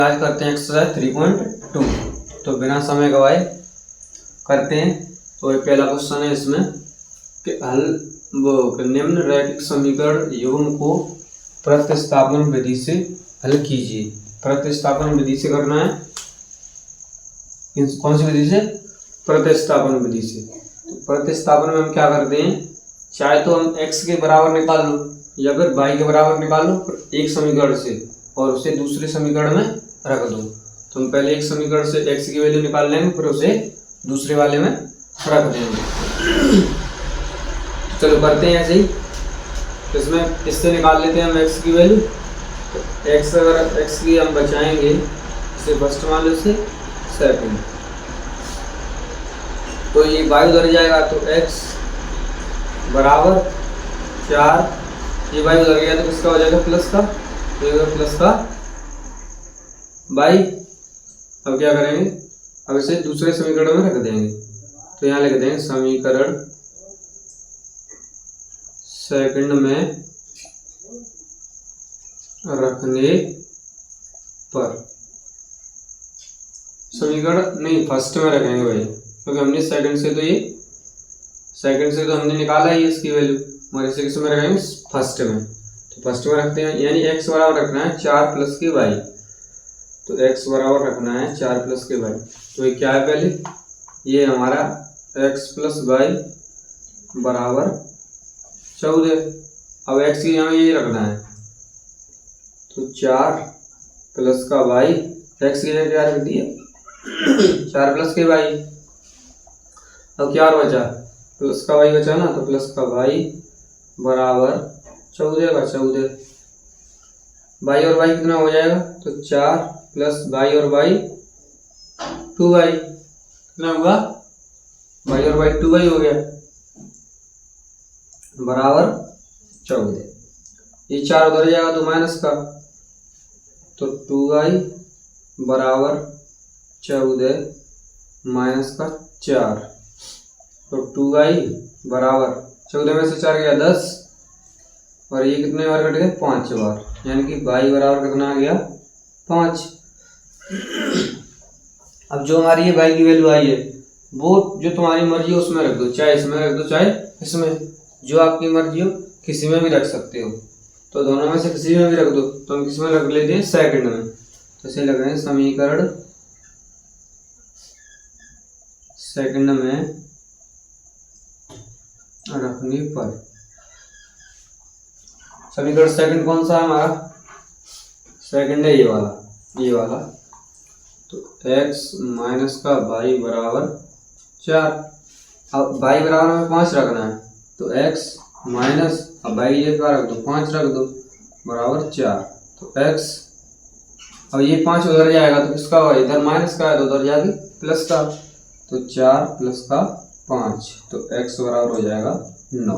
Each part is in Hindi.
आज करते हैं एक्सरसाइज 3.2। तो बिना समय गवाए करते हैं। तो ये पहला क्वेश्चन है इसमें कि निम्न रैखिक समीकरण युग्म को प्रतिस्थापन विधि से हल कीजिए। प्रतिस्थापन विधि से करना है। कौन सी विधि से? प्रतिस्थापन विधि से। तो प्रतिस्थापन में हम क्या करते हैं, चाहे तो हम x के बराबर निकाल लो या फिर y के बराबर निकाल लो एक समीकरण से और उसे दूसरे समीकरण में रख दो। तो हम पहले एक समीकरण से x की वैल्यू निकाल लेंगे, फिर उसे दूसरे वाले में रख देंगे। चलो करते हैं ऐसे ही। तो इसमें इससे निकाल लेते हैं हम x की वैल्यू। तो x अगर x की हम बचाएंगे, इसे फर्स्ट मान लो, इसे सेकंड। तो ये y उधर जाएगा तो x बराबर 4, ये y उधर गया तो किसका हो जाएगा? प्लस का। तो ये प्लस का y। अब क्या करेंगे, अब इसे दूसरे समीकरण में रख देंगे। तो यहाँ लिख देंगे समीकरण सेकंड में रखने पर, समीकरण नहीं फर्स्ट में रखेंगे भाई, क्योंकि हमने सेकंड से तो हमने निकाला ही इसकी वैल्यू, और इसे किस में रखेंगे? फर्स्ट में। तो फर्स्ट में रखते हैं, यानी x बराबर रखना है 4 प्लस के y। तो x बराबर रखना है 4 प्लस के y। तो ये क्या है, पहले ये हमारा x प्लस y बराबर 14। अब x की हमें ये रखना है, तो 4 प्लस का y, x की जगह क्या रख दिया? 4 प्लस के y। अब क्या बचा? प्लस का y बचा ना, तो प्लस का y बराबर 14 का 14। y और y कितना हो जाएगा? तो 4 प्लस y और y 2y। कितना हुआ? y और y 2y हो गया, बराबर 14। ये 4 उधर जाएगा तो माइनस का, तो 2y बराबर 14 माइनस का 4। तो 2y बराबर 14 में से 4 गया 10, और ये कितने बार कट गए? 5 बार, यानी कि y बराबर कितना आ गया? 5। अब जो हमारी ये y की वैल्यू आई है, वो जो तुम्हारी मर्जी हो उसमें रख दो, चाहे इसमें रख दो चाहे इसमें, जो आपकी मर्जी हो किसी में भी रख सकते हो। तो दोनों में से किसी में भी रख दो। तो हम किसमें रख लेते हैं? सेकंड में। तो इसे लग रहे हैं समीकरण सेकंड में रखने पर। समीकरण सेकंड कौन सा है हमारा? सेकंड है ये वाला। तो x माइनस का y बराबर 4। अब y बराबर में 5 रखना है, तो x माइनस, अब y ये क्या रख दो? 5 रख दो, बराबर 4। तो x, अब ये 5 उधर जाएगा तो किसका होगा? इधर माइनस का है तो उधर जाके प्लस का। तो 4 प्लस का 5, तो x बराबर हो जाएगा 9।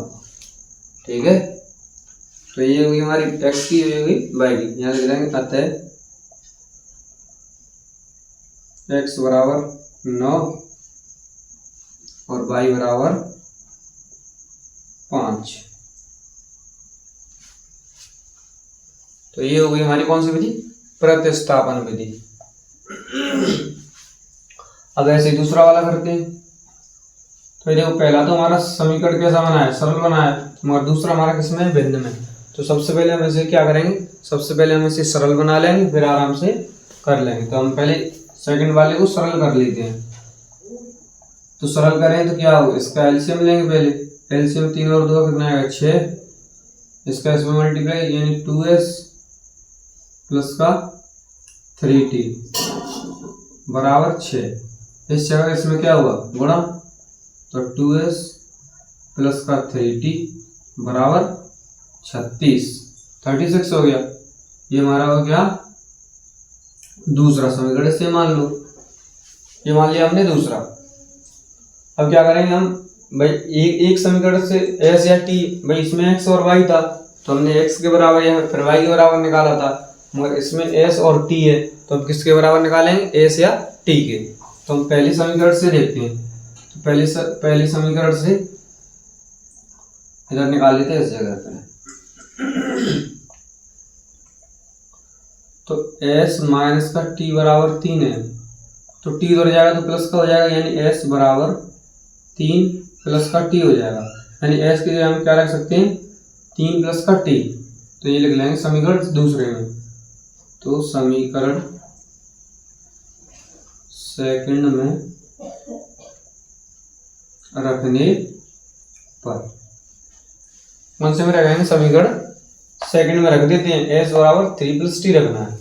ठीक है। तो ये हुई हमारी x की, ये हुई y की। यहाँ लिख देंगे अतः x बराबर 9 और y बराबर 5। तो ये हो गई हमारी कौन सी विधि? प्रतिस्थापन विधि। अब ऐसे दूसरा वाला करते हैं। तो देखो, पहला तो हमारा समीकरण कैसा बना है? सरल बना है, मगर दूसरा हमारा किसमें है? भिन्न में। तो सबसे पहले हम इसे क्या करेंगे? सबसे पहले हम इसे सरल बना लेंगे, फिर आराम से कर लेंगे। तो हम पहले सेकंड वाले को सरल कर लेते हैं। तो सरल करें तो क्या होगा? इसका एलसीएम लेंगे पहले। एलसीएम 3 और 2 कितना आएगा? 6। इसका इसमें मल्टीप्लाई, यानी 2s प्लस का 3t बराबर 6। इस जगह इसमें क्या हुआ? गुणा। तो 2s प्लस का 3t बराबर 36 हो गया। ये हमारा हो गया दूसरा समीकरण। से मान लो, ये मान लिया हमने दूसरा। अब क्या करेंगे हम भाई? एक समीकरण से s या t, भाई इसमें x और y था तो हमने x के बराबर या फिर y के बराबर निकाला था, मगर इसमें s और t है तो हम किसके बराबर निकालेंगे? s या t के। तो हम पहले समीकरण से देखते हैं। तो पहले समीकरण से इधर निकाल लेते हैं इस जगह पे। तो एस माइनस का टी बराबर 3 है, तो टी उधर जाएगा तो प्लस का हो जाएगा, यानी एस बराबर 3 प्लस का टी हो जाएगा। यानी एस की जगह हम क्या रख सकते हैं, 3 प्लस का टी। तो ये लिख लेंगे समीकरण दूसरे में। तो समीकरण सेकंड में रखने पर कौन से में रखेंगे, समीकरण सेकंड में रख देते हैं। एस बराबर 3 प्लस टी रखना है।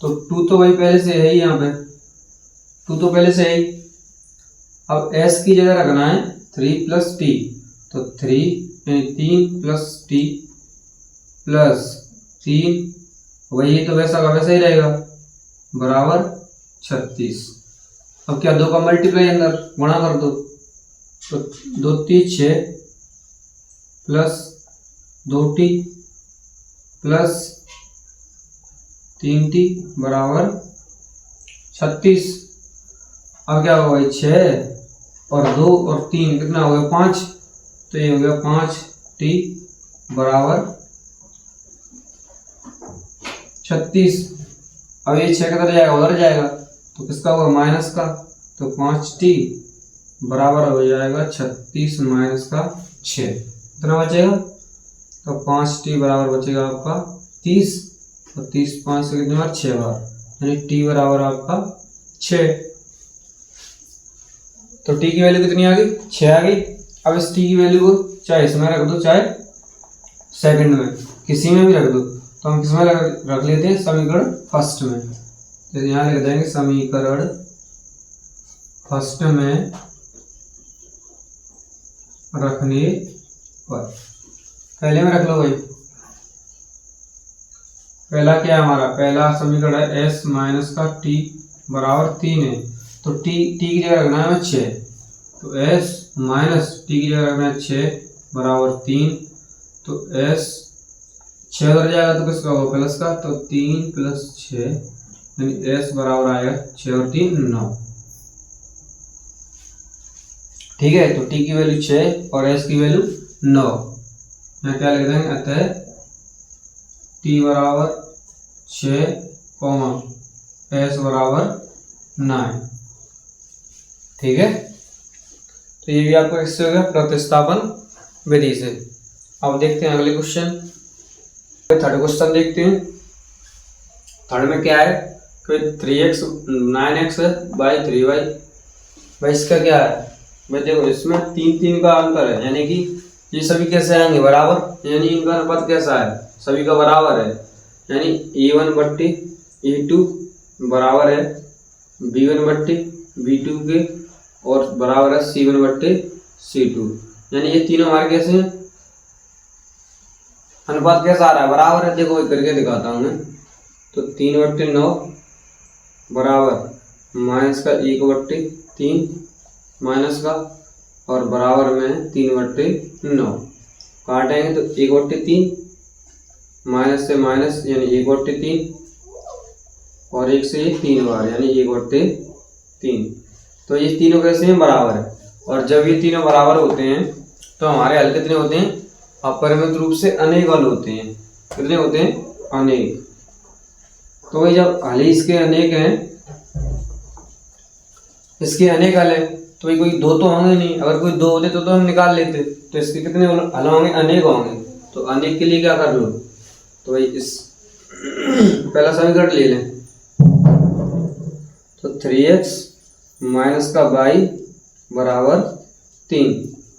तो 2 तो भाई पहले से है ही, यहाँ पे 2 तो पहले से है ही। अब एस की जगह रखना है 3 प्लस टी, तो 3 प्लस टी प्लस 3, वही तो वैसा का वैसा ही रहेगा, बराबर 36। अब क्या 2 का मल्टीप्लाई अंदर गुणा कर दो, तो 2 3 6 प्लस 2t प्लस 3t बराबर 36। अब क्या होगा, 6 और 2 और 3 कितना हो गया, 5। तो ये हो गया 5t बराबर 36। अब ये 6 किधर जाएगा, उधर जाएगा, तो किसका होगा, माइनस का। तो 5t बराबर हो जाएगा 36 माइनस का 6, कितना बचेगा, तो 5t बराबर बचेगा आपका 30, और 30 5 से कितनी बार, 6 बार, यानी t बराबर आपका 6। तो t की वैल्यू कितनी आ गई, 6 आ गई। अब इस t की वैल्यू को चाहे इसमें रख दो चाहे सेकंड में, किसी में भी रख दो। तो हम किसमें रख लेते हैं, समीकरण फर्स्ट में। तो यहाँ लिख देंगे समीकरण फर्स्ट में रखने पर। पहले में रख लो भाई। पहला क्या है हमारा, पहला समीकरण है एस माइनस का टी बराबर 3 है, तो टी की जगह रखना है 6, तो एस माइनस टी की जगह रखना है 6 बराबर 3, तो एस 6 उधर जाएगा तो किसका होगा, प्लस का, तो 3 प्लस 6 यानी एस बराबर आएगा 6 और 3 9। ठीक है, तो टी की वैल्यू 6 और एस की वैल्यू 9। यहाँ क्या लिख देंगे, अतः टी बराबर 6 कॉमा एस बराबर 9। ठीक है, तो ये भी आपको इससे हो गया प्रतिस्थापन विधि से। अब देखते हैं अगले क्वेश्चन, थर्ड क्वेश्चन देखते हैं। थर्ड में क्या है, कोई 3x 9x बाई 3y। भाई इसका क्या है, भाई देखो इसमें 3 का अंतर है, यानी कि ये सभी कैसे आएंगे, बराबर, यानी इनका अनुपात कैसा है, सभी का बराबर है, यानी a1 बट्टी a2 बराबर है b1 बट्टी b2 के, और बराबर है c1 बट्टी c2। यानी ये तीनों हमारे कैसे हैं, अनुपात कैसा आ रहा है, बराबर है। देखो एक करके दिखाता हूं मैं। तो 3/9 बराबर माइनस का 1/3 माइनस का, और बराबर में 3/9 काटेंगे तो 1/3 माइनस से माइनस यानी 1/3, और 1 से 3 बार यानी 1/3। तो ये तीनों कैसे हैं, बराबर है। और जब ये तीनों बराबर होते हैं तो हमारे हल कितने होते हैं, अपरिमित रूप से अनेक हल होते हैं। कितने होते हैं, अनेक। तो वही जब हल इसके अनेक हैं, इसके अनेक हल है, तो कोई 2 तो होंगे नहीं। अगर कोई 2 होते तो हम निकाल लेते। तो इसके कितने हल होंगे, अनेक होंगे। तो अनेक के लिए क्या कर लो, तो भाई इस पहला समीकरण ले लें। तो 3x माइनस का y बराबर 3।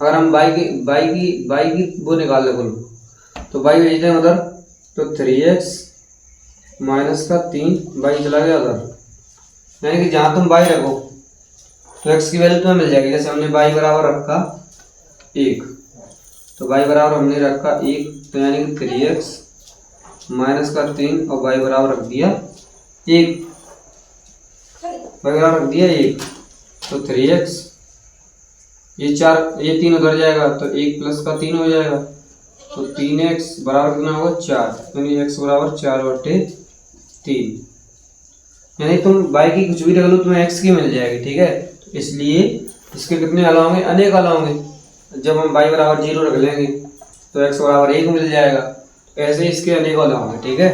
अगर हम y की वो निकाल ले बोलो, तो y भेजते हैं उधर, तो 3x माइनस का 3 y चला गया उधर, यानी कि जहां तुम y रखो तो x की वैल्यू तुम्हें मिल जाएगी। जैसे हमने y बराबर रखा 1, तो y बराबर हमने रखा 1, तो यानी कि 3x माइनस का 3 और y बराबर रख दिया 1, y बराबर रख दिया 1। तो 3x ये 3 उधर जाएगा तो 1 प्लस का 3 हो जाएगा, तो 3x बराबर कितना होगा 4, यानी x बराबर 4/3। यानी तुम y की कुछ भी रख लो तुम्हें x की मिल जाएगी। ठीक है, तो इसलिए इसके कितने हल होंगे, अनेक हल होंगे। जब हम y बराबर 0 रख लेंगे तो x बराबर 1 मिल जाएगा। ऐसे इसके अनेक हल होंगे। ठीक है,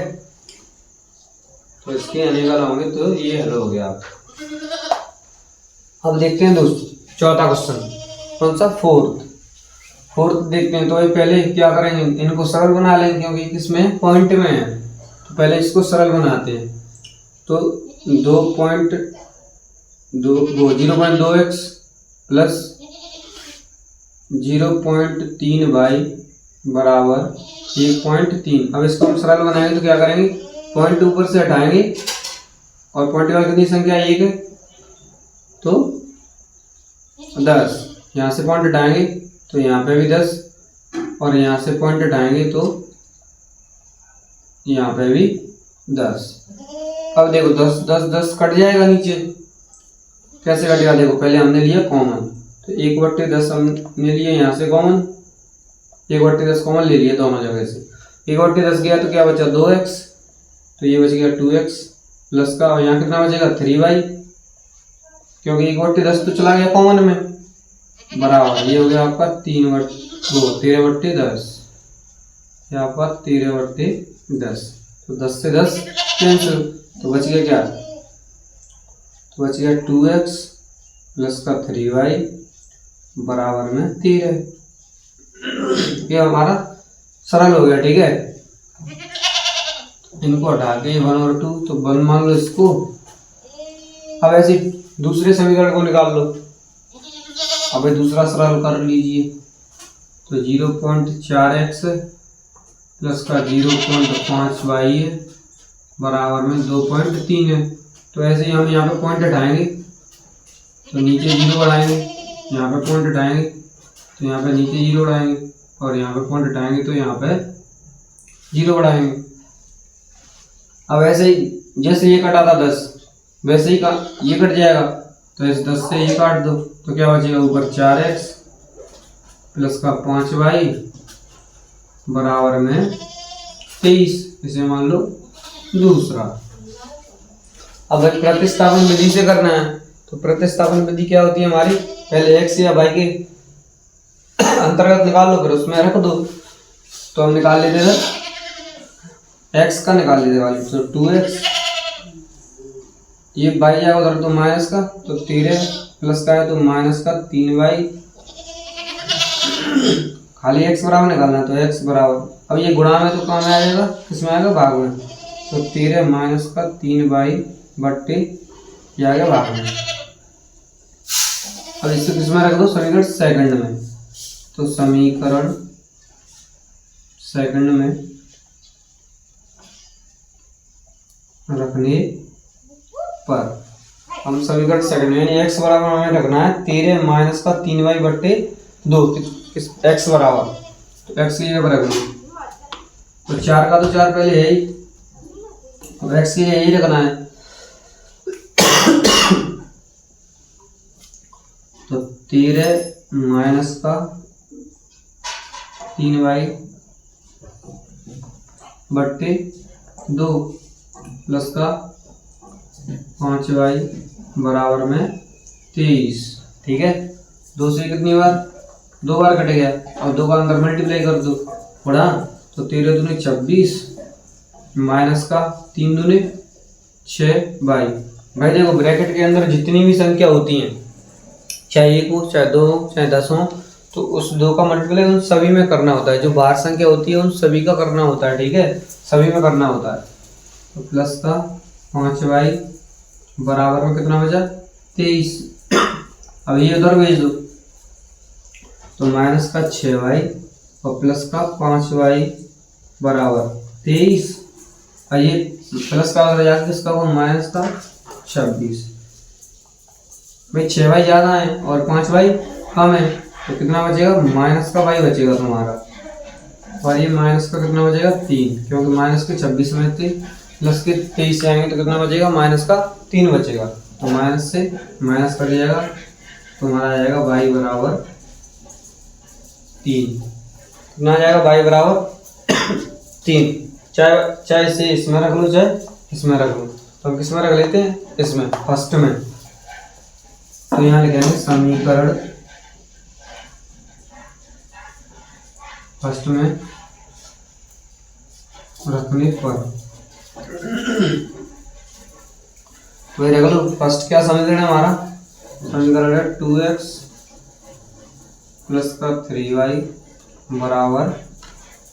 तो इसके n इक्वल होंगे तो ये हल हो गया। अब देखते हैं दोस्तों चौथा क्वेश्चन, कौन सा, फोर्थ देखते हैं। तो ये पहले क्या करेंगे, इनको सरल बना लेंगे क्योंकि किसमें, पॉइंट में है। तो पहले इसको सरल बनाते हैं। तो 0.2x प्लस 0.3y बराबर 1.3। अब इसको हम सरल बनाएंगे तो क्या करेंगे, पॉइंट ऊपर से हटाएंगे और पॉइंट के बाद कितनी संख्या है, 1 है, तो 10। यहाँ से पॉइंट हटाएंगे तो यहाँ पे भी 10 और यहाँ से पॉइंट हटाएंगे तो यहाँ पे भी 10। अब देखो 10 10 10 कट जाएगा नीचे, कैसे कटेगा, देखो पहले हमने लिया कॉमन, तो 1/10 हमने लिए यहाँ से कॉमन, 1/10 कॉमन ले लिया दोनों जगह से। 1/10 गया तो क्या बचा, 2x, तो ये बच गया 2x प्लस का, और यहाँ कितना बचेगा 3y, क्योंकि 1/10 तो चला गया कॉमन में, बराबर ये हो गया आपका 13/10, यहाँ पर 13/10। तो 10 से 10 कैंसिल, तो बच गया क्या, तो बच गया 2x प्लस का 3y बराबर में 13। ये हमारा सरल हो गया, ठीक है। इनको हटा के 1/2, तो 1 मान लो इसको। अब ऐसे दूसरे समीकरण को निकाल लो। अब दूसरा सरल कर लीजिए, तो 0.4x प्लस का 0.5y है बराबर में 2.3 है। तो ऐसे ही हम यहाँ पे पॉइंट हटाएंगे तो नीचे 0 बढ़ाएंगे, यहाँ पे पॉइंट हटाएंगे तो यहाँ पे नीचे 0 बढ़ाएंगे, और यहाँ पे पॉइंट हटाएंगे तो यहाँ पे 0 बढ़ाएंगे। अब ऐसे ही जैसे ये कटा था 10, वैसे ही ये कट जाएगा, तो इस 10 से ये काट दो, तो क्या बचेगा, ऊपर 4x प्लस का 5y बराबर में 23। इसे मान लो दूसरा। अब प्रतिस्थापन विधि से करना है, तो प्रतिस्थापन विधि क्या होती है हमारी, पहले x या y के अंतर्गत निकाल लो, फिर उसमें रख दो। तो हम निकाल लेते थे x का, निकाल लेते वाली, तो 2x, ये y जाएगा उधर तो माइनस का, तो 13 प्लस का है तो माइनस का 3y, खाली x बराबर निकालना है, तो x बराबर, अब ये गुणा में तो काम आ जाएगा, किसमें आएगा, भाग में, तो 13 माइनस का 3y बट्टे ये आएगा भाग में। अब इसको किसमें रख दो, समीकरण सेकंड में, तो समीकरण सेकंड में रखने पर हम समीकरण सेकंड में, यानी x बराबर हमें रखना है 13 माइनस का 3y बट्टे 2, x बराबर, तो x की जगह पर रखना, तो 4 का तो 4 पहले है ही, तो x की जगह यही रखना है, तो 13 माइनस का 3y बट्टे 2 प्लस का 5y बराबर में 23, ठीक है। 2 से कितनी बार, 2 बार कट गया, अब 2 का अंदर मल्टीप्लाई कर दो, बढ़ा, तो 13 दूनी 26 माइनस का 3 दूनी 6y। भाई देखो ब्रैकेट के अंदर जितनी भी संख्या होती हैं, चाहे 1 हो, चाहे 2 हो, चाहे 10 हो, तो उस 2 का मल्टीप्लाई उन सभी में करना होता है। जो बाहर संख्या होती है उन सभी का करना होता है, ठीक है, सभी में करना होता है। तो प्लस का 5y बराबर में कितना बचा, 23। अब ये उधर भेज दो, तो माइनस का 6y और प्लस का 5y बराबर 23, और ये प्लस का उधर जाकर किसका हुआ, माइनस का 26। भाई 6y ज़्यादा है और 5y कम है, तो कितना बचेगा, माइनस का y बचेगा तुम्हारा, और ये माइनस का कितना बचेगा 3, क्योंकि माइनस के 26 में थे, प्लस के 23 से आएंगे तो कितना बचेगा, माइनस का 3 बचेगा, तो माइनस से माइनस कट जाएगा, तो हमारा आ जाएगा y बराबर 3। कितना आ जाएगा, y बराबर 3। चाहे इसे इसमें रख लो, चाहे इसमें रख लो, तो हम किसमें रख लेते हैं, इसमें फर्स्ट में। तो यहाँ लिखेंगे समीकरण फर्स्ट में रखने पर वही रख लो। फर्स्ट क्या समीकरण है हमारा, समीकरण है 2x प्लस का 3y बराबर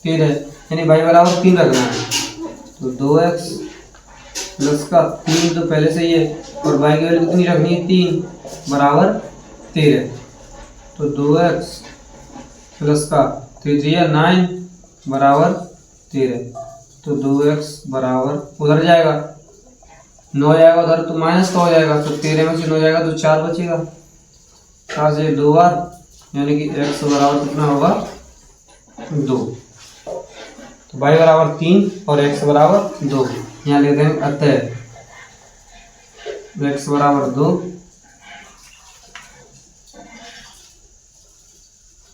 13, यानी y बराबर 3 रखना है। तो 2x प्लस का 3 तो पहले से ही है, और y की वैल्यू कितनी रखनी है, 3 बराबर 13। तो 2x प्लस का 3 3 9 बराबर 13। तो 2x बराबर उधर जाएगा 9 जाएगा उधर, तो माइनस का हो जाएगा। तो 13 में से 9 जाएगा तो 4 बचेगा, 4 से 2 बार, यानी कि x बराबर कितना होगा, 2। तो y बराबर 3 और x बराबर 2। यहाँ लिख देंगे अतः x बराबर 2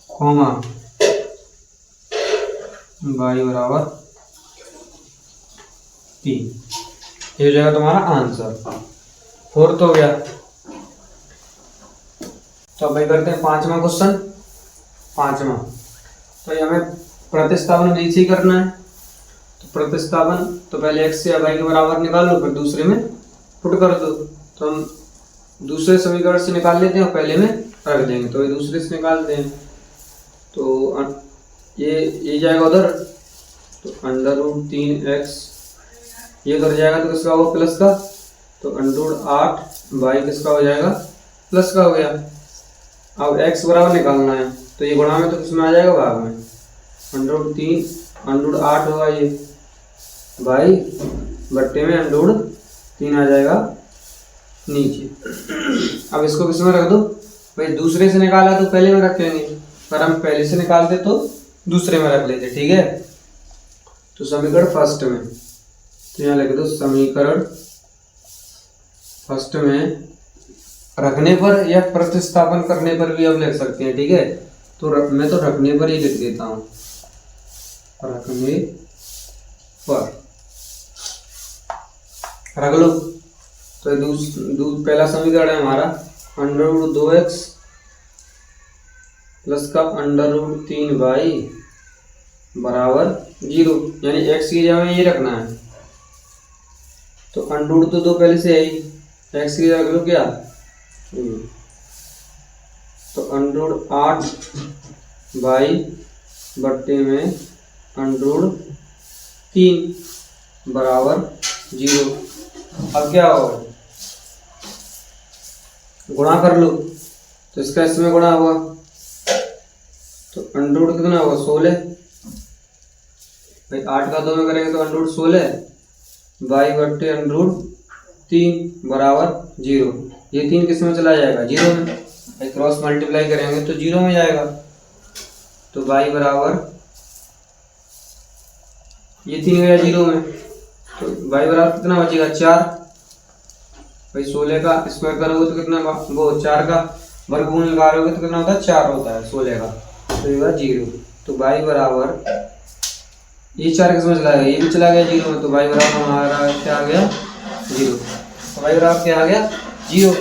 कॉमा y बराबर 3। ये हो जाएगा तुम्हारा आंसर। 4th हो गया। तो अब भाई करते हैं 5वां क्वेश्चन। 5वां तो ये हमें प्रतिस्थापन नीचे ही करना है। तो प्रतिस्थापन तो पहले x या y के बराबर निकाल लो, फिर दूसरे में पुट कर दो। तो हम दूसरे समीकरण से निकाल लेते हैं और पहले में रख देंगे। तो ये दूसरे से निकालते हैं। तो ये जाएगा उधर, तो √3x ये उधर जाएगा तो किसका होगा, प्लस का। तो √8y किसका हो जाएगा, प्लस का हो गया। अब x बराबर निकालना है, तो ये गुणा में तो किसमें आ जाएगा, भाग में। √8 होगा ये, y बट्टे में √3 आ जाएगा नीचे। अब इसको किस में रख दो, भाई दूसरे से निकाला तो पहले में रखेंगे, पर हम पहले से निकालते तो दूसरे में रख लेते, ठीक है। तो समीकरण फर्स्ट में, तो यहाँ लिख दो समीकरण फर्स्ट में रखने पर या प्रतिस्थापन करने पर भी आप लिख सकते हैं, ठीक है। तो मैं तो रखने पर ही लिख देता हूँ, रखने पर रख लो। तो पहला समीकरण है हमारा √2x प्लस का √3y बराबर 0, यानी x की जगह में ये रखना है। तो √ तो 2 पहले से है ही, x की जगह रख लो क्या, तो √8y बट्टे में √3 बराबर 0। अब क्या होगा, गुणा कर लो। तो इसका इसमें गुणा हुआ तो √ कितना होगा, 16। भाई 8 का 2 में करेंगे तो √16 y बट्टे √3 बराबर 0। ये 3 किस में चला जाएगा, 0 में। भाई क्रॉस मल्टीप्लाई करेंगे तो 0 में जाएगा। तो y बराबर ये 3 गया 0 में, तो y बराबर कितना बचेगा, 4। भाई 16 का स्क्वायर करोगे तो कितना, वो 4 का वर्गमूल निकालोगे तो कितना होता है, 4 होता है 16 का, तो ये 0। तो y बराबर ये 4 किसमें चला गया, ये भी चला गया 0 में। तो y बराबर हमारा क्या आ गया, 0। तो y बराबर क्या आ गया, 0।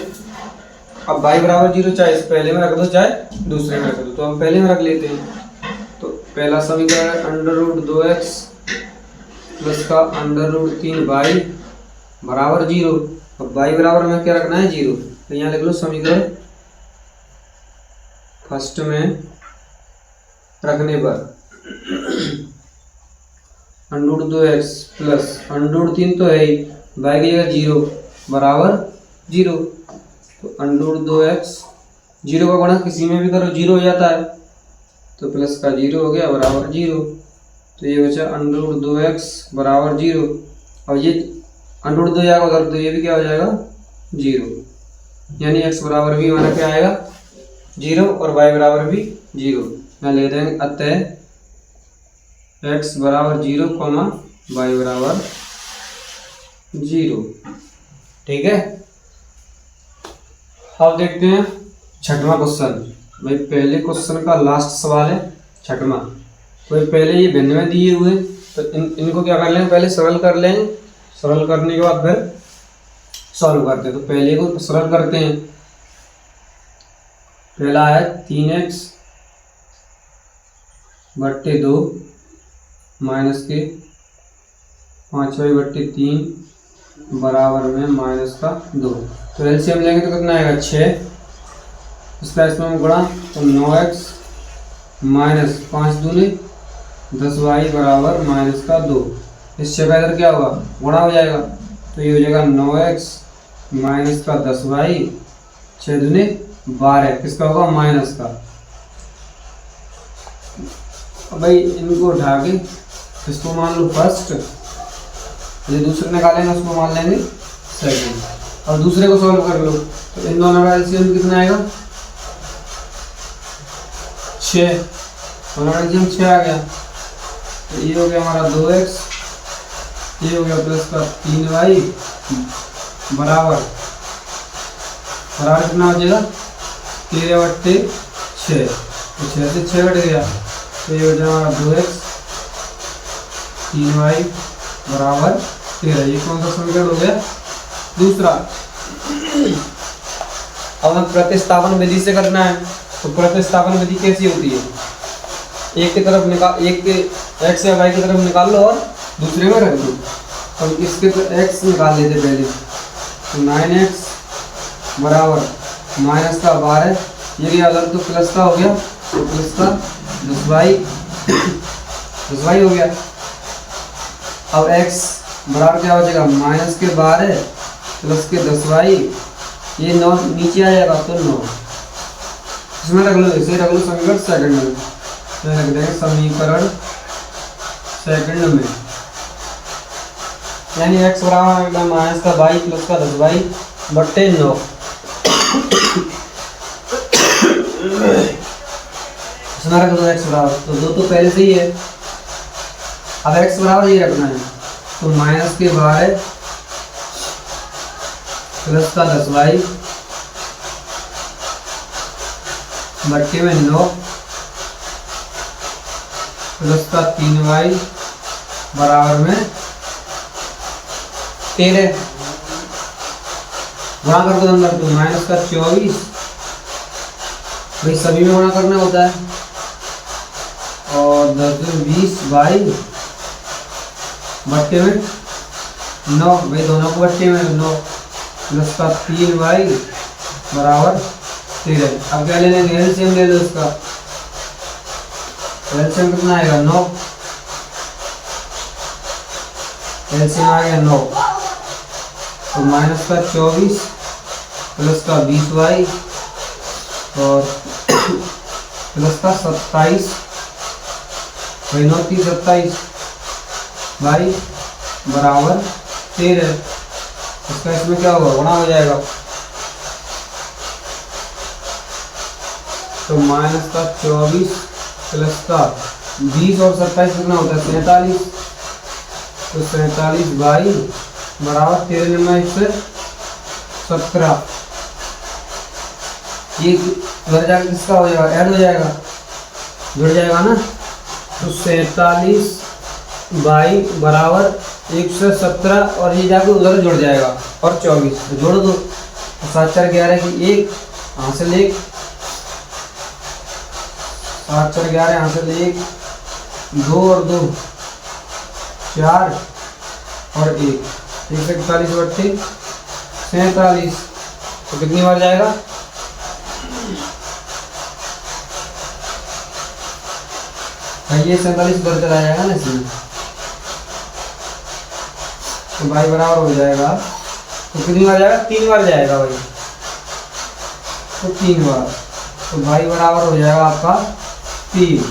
अब y बराबर 0 चाहे इस पहले में रख दो चाहे दूसरे में रख दो, तो हम पहले में रख लेते हैं। तो पहला समीकरण √2x प्लस का √3y बराबर 0। अब y बराबर हमें क्या रखना है, 0। तो यहाँ लिख लो समीकरण फर्स्ट में रखने पर √2x प्लस √3 तो है ही, y की जगह 0 बराबर 0। तो √2x 0 का गुणा किसी में भी करो 0 हो जाता है, तो प्लस का 0 हो गया बराबर 0। तो ये बचा √2x बराबर 0। और ये √2 जाएगा उधर, तो ये भी क्या हो जाएगा, 0। यानी x बराबर भी हमारा क्या आएगा, 0 और y बराबर भी 0। यहाँ लिख देंगे अतः x बराबर 0, y बराबर 0, ठीक है। अब देखते हैं 6वां क्वेश्चन। भाई पहले क्वेश्चन का लास्ट सवाल है 6वां। तो पहले ये भिन्न में दिए हुए, तो इनको क्या कर लेंगे, पहले सरल कर लेंगे। सरल करने के बाद फिर सॉल्व करते हैं। तो पहले को सरल करते हैं। पहला है 3x बट्टे 2 माइनस के 5y बट्टे 3 बराबर में माइनस का 2। तो एलसीएम लेंगे तो कितना आएगा 6, इसका इसमें गुणा तो 9x माइनस 5 दूनी 10y बराबर माइनस का 2। इस 6 का इधर क्या होगा गुणा हो जाएगा, तो ये हो जाएगा 9x माइनस का 10y 6 दूनी 12, किसका होगा माइनस का। अब भाई इनको उठा के इसको मान लो फर्स्ट, ये दूसरे निकालेंगे उसको मान लेंगे सेकंड, और दूसरे को सॉल्व कर लो तो इन दोनों का एलसीएम कितना आएगा 6, दोनों का एलसीएम 6 आ गया। तो ये हो गया हमारा 2x, ये हो गया प्लस का 3y बराबर कितना हो जाएगा 13/6, तो 6 से 6 घट गया, तो ये हो जाएगा हमारा 2x 3y बराबर 13। ये कौन सा समीकरण हो गया दूसरा। अब हमें प्रतिस्थापन विधि से करना है, तो प्रतिस्थापन विधि कैसी होती है, एक की तरफ निकाल, एक के x या y की तरफ निकाल लो और दूसरे में रख दो। तो इसके तो x निकाल लेते पहले, तो 9x बराबर माइनस का 12, ये क्या अगर तो प्लस का हो गया, तो प्लस का 10y हो गया। अब x बराबर क्या हो जाएगा माइनस के 12 प्लस के 10y, ये 9 नीचे आ जाएगा तो 9, इसमें रख लो, इसे रख लो समीकरण सेकंड में, तो रख देंगे समीकरण सेकंड में, यानी x बराबर माइनस का y प्लस का 10y बट्टे 9। इसमें रख दो x बराबर, तो 2 तो पहले से ही है, अब x बराबर ये रखना है, तो माइनस के 12 प्लस का 10y बट्टे में 9 प्लस का 3y बराबर में 13। गुणा कर दो अंदर, तो माइनस का 24, भाई सभी में गुणा करना होता है, और 10 20y बट्टे में 9, भाई दोनों को बट्टे में 9 प्लस का 3y बराबर 13। अब क्या ले लेंगे एलसीएम ले लो इसका, एलसीएम कितना आएगा 9, एलसीएम आ गया 9, तो माइनस का 24 प्लस का 20y और प्लस का 27, भाई 9 3 27 y बराबर 13। इसका इसमें क्या होगा गुणा हो जाएगा, तो माइनस का 24 प्लस का 20 और 27 कितना होता है 47, तो 47 y बराबर 13 में इससे 17, ये घर जाकर किसका हो जाएगा ऐड हो जाएगा, जुड़ जाएगा ना, तो 47 y बराबर 117 और ये जाकर उधर जुड़ जाएगा और 24, तो जोड़ दो, 7 4 11 की 1 हासिल 1, 7 4 11 हासिल 1, 2 और 2 4 और 1 41 बट्टे 47, तो कितनी बार जाएगा ये 47 उधर चला जाएगा ना इसमें, तो y बराबर हो जाएगा, तो कितनी बार जाएगा 3 बार जाएगा भाई, तो 3 बार, तो y बराबर हो जाएगा आपका 3,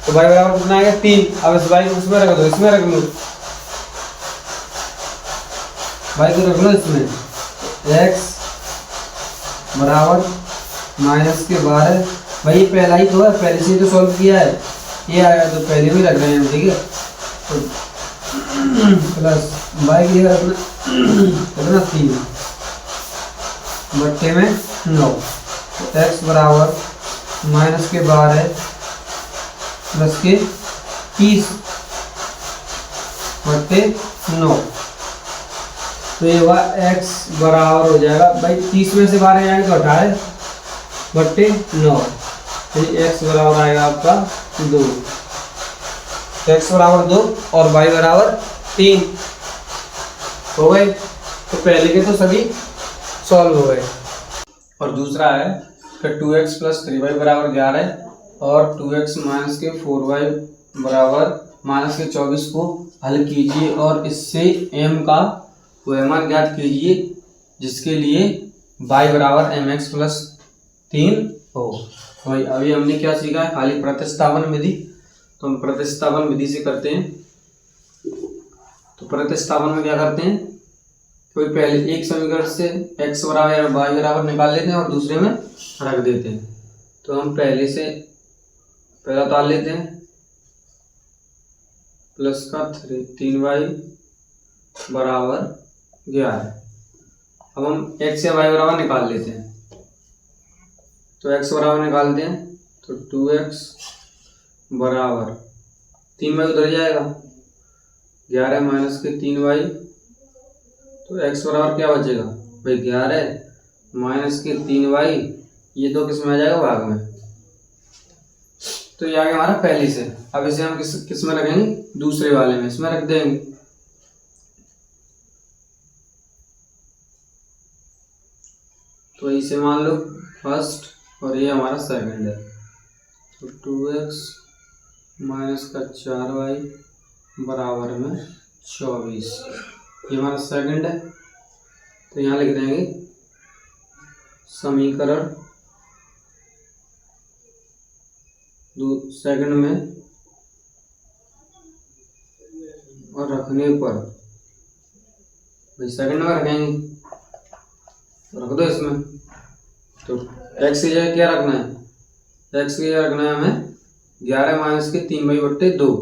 तो y बराबर कितना आएगा 3। अब इस y को उसमें रख दो, इसमें रख लो, y को रख लो इसमें, x बराबर माइनस के 12, भाई ये पहला ही तो है, पहले से ही तो सॉल्व किया है, ये आया तो पहले भी रख रहे हैं, ठीक है, तो प्लस y की जगह रखना 3 बट्टे में 9, तो x बराबर माइनस के 12 प्लस के 30 बट्टे 9, तो ये हुआ x बराबर हो जाएगा, भाई 30 में से 12 जाएंगे तो 18 बट्टे 9, तो x बराबर आएगा आपका 2, x बराबर 2 और y बराबर 3। हो गए। तो पहले के तो सभी सॉल्व हो गए। और दूसरा है कि 2x प्लस 3y बराबर 11 और 2x माइनस के 4y बराबर माइनस के 24 को हल कीजिए और इससे m का वह मान ज्ञात कीजिए जिसके लिए y बराबर mx प्लस 3 हो। भाई अभी हमने क्या सीखा है, खाली प्रतिस्थापन विधि। तो हम प्रतिस्थापन विधि से करते हैं। तो प्रतिस्थापन में क्या करते हैं, कोई पहले एक समीकरण से x बराबर या y बराबर निकाल लेते हैं और दूसरे में रख देते हैं। तो हम पहला ताल लेते हैं प्लस का 3y बराबर 11। अब हम x या y बराबर निकाल लेते हैं। तो x बराबर निकालते हैं तो 2x बराबर 3y उधर जाएगा, 11 माइनस के 3y। तो x बराबर क्या बचेगा भाई, 11 माइनस के 3y, ये दो किस में आ जाएगा, भाग में। तो ये आ गया हमारा पहले से। अब इसे हम किस में रखेंगे, दूसरे वाले में इसमें रख देंगे। तो इसे मान लो फर्स्ट और ये हमारा सेकंड है। तो 2x माइनस का 4y बराबर में 24, ये हमारा सेकंड है। तो यहाँ लिख देंगे समीकरण सेकंड में और रखने पर, भाई सेकंड में रखेंगे तो रख दो इसमें। तो x की जगह क्या रखना है, x की जगह रखना है हमें 11 माइनस के 3/2।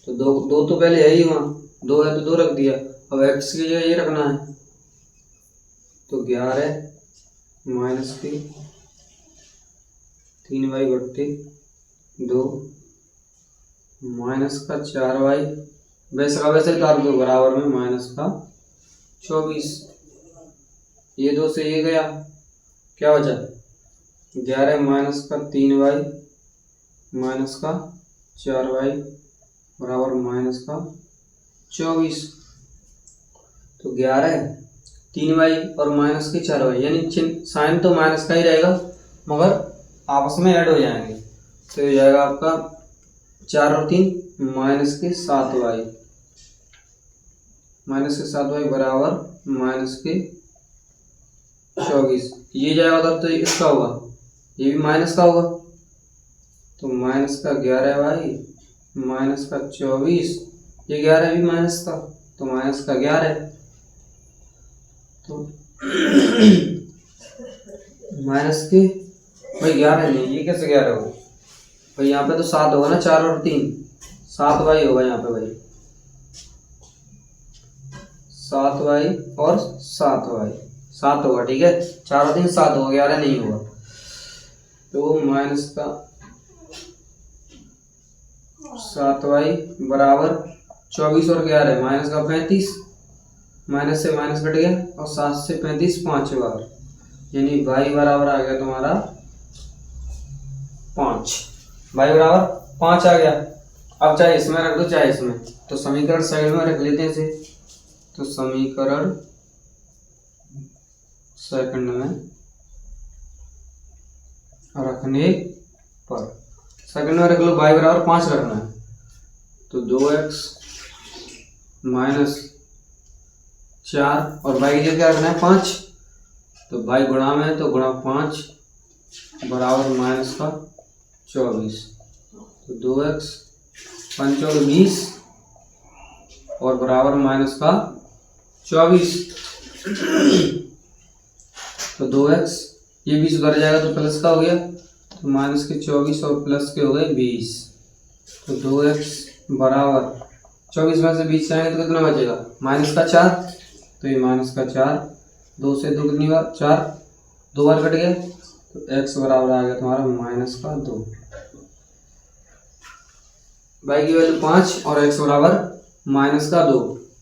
तो दो तो पहले है ही, वहाँ 2 है तो 2 रख दिया। अब x की जगह ये रखना है तो 11 माइनस के 3/2 माइनस का 4y, वैसे का वैसे उतार दो, बराबर में माइनस का 24। ये 2 से ये गया, क्या बचा 11 माइनस का 3y माइनस का 4y बराबर माइनस का 24। तो 11 3y और माइनस के 4y, यानी साइन तो माइनस का ही रहेगा मगर आपस में ऐड हो जाएंगे। तो ये जाएगा आपका 4 और 3 माइनस के 7y, माइनस के 7y बराबर माइनस के 24। ये जाएगा उधर तो इसका होगा, ये भी माइनस का होगा। तो माइनस का 11y माइनस का 24, ये 11 भी माइनस का, तो माइनस का 11। तो माइनस के भाई 11 नहीं, ये कैसे 11 होगा भाई, यहाँ पे तो 7 होगा ना, 4 और 3 7y होगा यहाँ पे भाई, 7y और 7 होगा, ठीक है। 4 और 3 7 होगा, 11 नहीं होगा। तो माइनस का 7y बराबर 24 और 11 माइनस का 35, माइनस से माइनस कट गया और 7 से 35 5 बार, यानी y बराबर आ गया तुम्हारा 5। y बराबर 5 आ गया। अब चाहे इसमें रख दो चाहे इसमें, तो समीकरण साइड में रख लेते हैं इसे। तो समीकरण सेकंड में रखने पर, सेकंड में रख लो y बराबर 5 रखना है। तो 2x माइनस 4 और y की जगह क्या रखना है 5। तो y गुणा में तो गुणा 5 बराबर माइनस का 24। तो 2x 5 और 20 और बराबर माइनस का 24। तो 2x ये 20 उधर जाएगा तो प्लस का हो गया, तो माइनस के 24 और प्लस के हो गए 20। तो 2x बराबर 24 में से 20 जाएंगे तो कितना बचेगा, माइनस का 4। तो ये माइनस का 4, 2 से 2 कितनी बार 4, 2 बार कट गया। तो x बराबर आ गया तुम्हारा माइनस का 2। y की वैल्यू 5 और x बराबर माइनस का 2।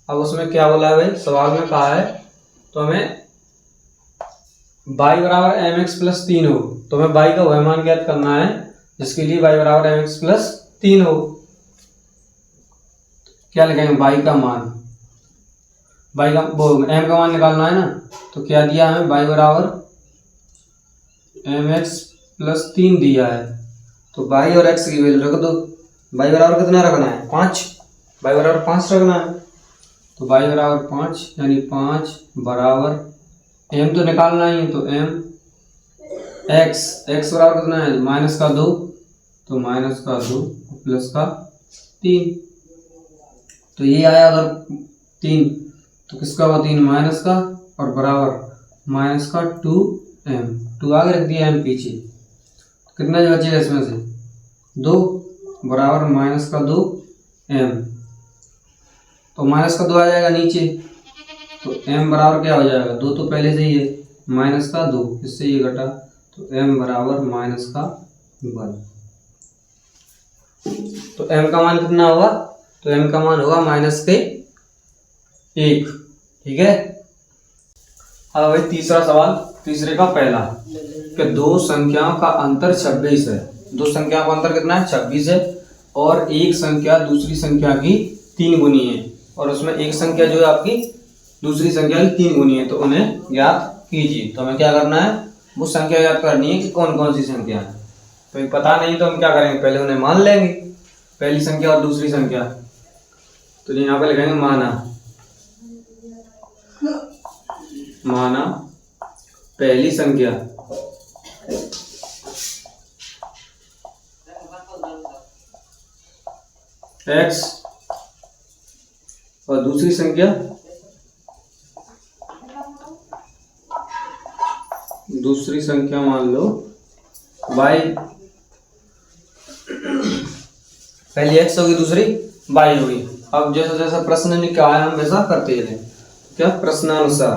अब उसमें क्या बोला है भाई, सवाल में कहा है तो हमें y बराबर mx प्लस 3 हो, तो हमें y का वह मान ज्ञात करना है जिसके लिए y बराबर mx प्लस 3 हो। क्या लिखेंगे y का मान, बाई का वो एम का मान निकालना है ना, तो क्या दिया हमें, बाई बराबर mx प्लस 3 दिया है। तो बाई और x की वैल्यू रख दो। बाई बराबर कितना रखना है, 5, बाई बराबर 5 रखना है। तो बाई बराबर 5 यानी 5 बराबर m तो निकालना ही है, तो m x बराबर कितना है, माइनस का 2, तो माइनस का 2 प्लस का 3, तो ये आया अगर 3, तो किसका हुआ 3, माइनस का, और बराबर माइनस का 2m, 2 आगे रख दिया m पीछे, तो कितना जो बचेगा इसमें से 2 बराबर माइनस का 2m, तो माइनस का 2 आ जाएगा नीचे, तो m बराबर क्या हो जाएगा, 2 तो पहले से ही है, माइनस का 2, इससे ये घटा, तो m बराबर माइनस का 1। तो m का मान कितना होगा, तो m का मान होगा माइनस के 1। ठीक है। अब भाई तीसरा सवाल, तीसरे का पहला, कि दो संख्याओं का अंतर 26 है। दो संख्याओं का अंतर कितना है, 26 है, और एक संख्या दूसरी संख्या की 3 गुनी है, और उसमें एक संख्या जो है आपकी दूसरी संख्या की 3 गुनी है, तो उन्हें ज्ञात कीजिए। तो हमें क्या करना है, वो संख्या याद करनी है कि कौन कौन सी संख्या है। तो पता नहीं तो हम क्या करेंगे, पहले उन्हें मान लेंगे, पहली संख्या और दूसरी संख्या। तो यहाँ पे लिखेंगे माना पहली संख्या x और दूसरी संख्या मान लो y। पहली x होगी, दूसरी y होगी। अब जैसा जैसा प्रश्न ने कहा है हम वैसा करते चले, क्या प्रश्नानुसार।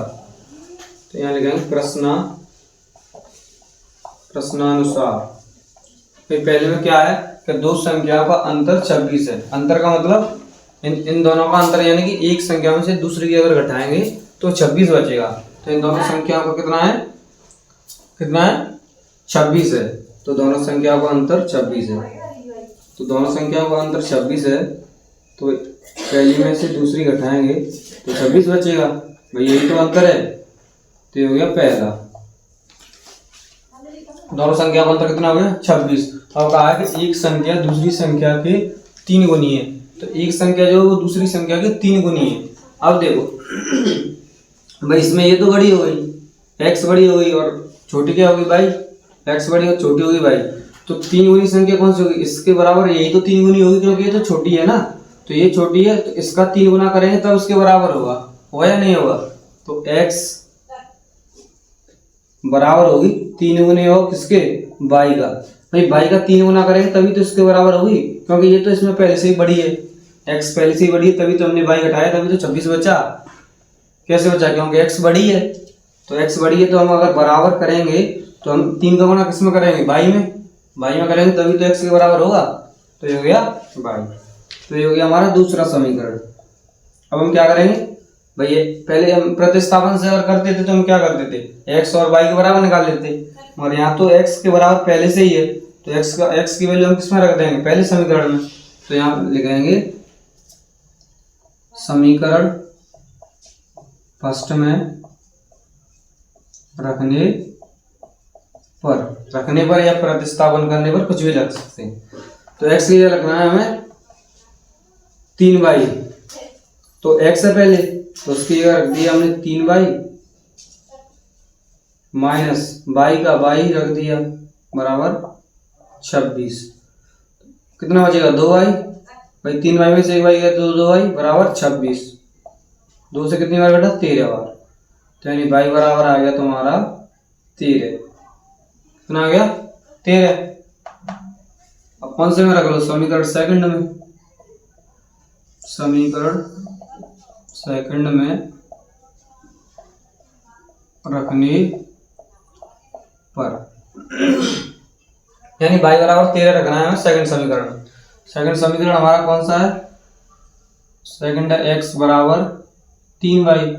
तो यहाँ लिखेंगे प्रश्नानुसार। फिर पहले में क्या है कि दो संख्याओं का अंतर 26 है। अंतर का मतलब इन दोनों का अंतर, यानी कि एक संख्या में से दूसरी की अगर घटाएंगे तो 26 बचेगा। तो इन दोनों संख्याओं का कितना है 26 है। तो दोनों संख्याओं का अंतर 26 है। तो दोनों संख्याओं का अंतर 26 है, तो पहली में से दूसरी घटाएंगे तो 26 बचेगा। भाई यही तो अंतर है, तो ये हो गया पहला। दोनों संख्या का अंतर कितना हो गया 26। और कहा है कि एक संख्या दूसरी संख्या के 3 गुनी है। तो एक संख्या जो है वो दूसरी संख्या के 3 गुनी है। अब देखो भाई इसमें ये तो बड़ी हो गई, x बड़ी हो गई और छोटी क्या होगी भाई, x बड़ी और छोटी होगी भाई। तो 3 गुनी संख्या कौन सी होगी, इसके बराबर यही तो 3 गुनी होगी, क्योंकि ये तो छोटी है ना। तो ये छोटी है, तो इसका 3 गुना करेंगे तब उसके बराबर होगा या नहीं होगा। तो x बराबर होगी 3 गुने हो किसके, y का। भाई y का 3 गुना करेंगे तभी तो इसके बराबर होगी, क्योंकि ये तो इसमें पहले से ही बड़ी है, x पहले से ही बड़ी है, तभी तो हमने y घटाया, तभी तो 26 बचा। कैसे बचा, क्योंकि x बड़ी है। तो x बड़ी है तो हम अगर बराबर करेंगे तो हम 3 का गुना किस में करेंगे, y में करेंगे, तभी तो x के बराबर होगा। तो ये हो गया y। तो ये हो गया हमारा दूसरा समीकरण। अब हम क्या करेंगे भाई, ये पहले हम प्रतिस्थापन से अगर करते थे तो हम क्या करते थे, x और y के बराबर निकाल लेते, और यहाँ तो x के बराबर पहले से ही है, तो x की वैल्यू हम किसमें रख देंगे, पहले समीकरण में। तो यहाँ लिखेंगे समीकरण फर्स्ट में रखने पर या प्रतिस्थापन करने पर कुछ भी लग सकते हैं। तो x की जगह रखना है हमें 3y। तो x है पहले, तो उसकी जगह रख दिया हमने 3y माइनस y का y रख दिया बराबर 26। कितना बचेगा 2y। भाई 3y में से 1y गया तो 2y बराबर 26। 2 से कितनी बार घटा, 13 बार। तो यानी y बराबर आ गया तुम्हारा 13। कितना आ गया 13। अब कौन से में रख लो, समीकरण सेकंड में। समीकरण सेकंड में रखने पर यानी y बराबर 13 रखना है सेकंड समीकरण। सेकंड समीकरण हमारा कौन सा है, सेकंड है x बराबर 3y।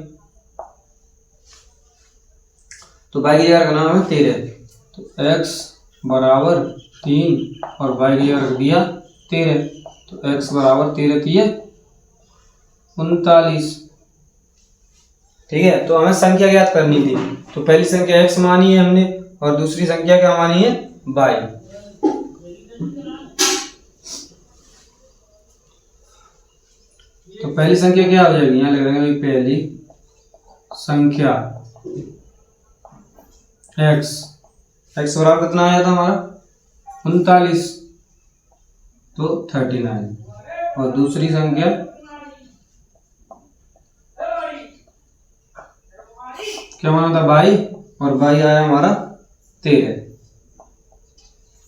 तो y की जगह रखना है 13। तो x बराबर 3 और y की जगह रख दिया 13। तो x बराबर 13 39। ठीक है। तो हमें संख्या ज्ञात करनी थी, तो पहली संख्या x मानी है हमने और दूसरी संख्या क्या मानी है y। तो पहली संख्या क्या हो जाएगी, यहाँ लगाएंगे पहली संख्या x बराबर कितना आया था हमारा 39, तो 39। और दूसरी संख्या क्या माना था y, और y आया हमारा 13।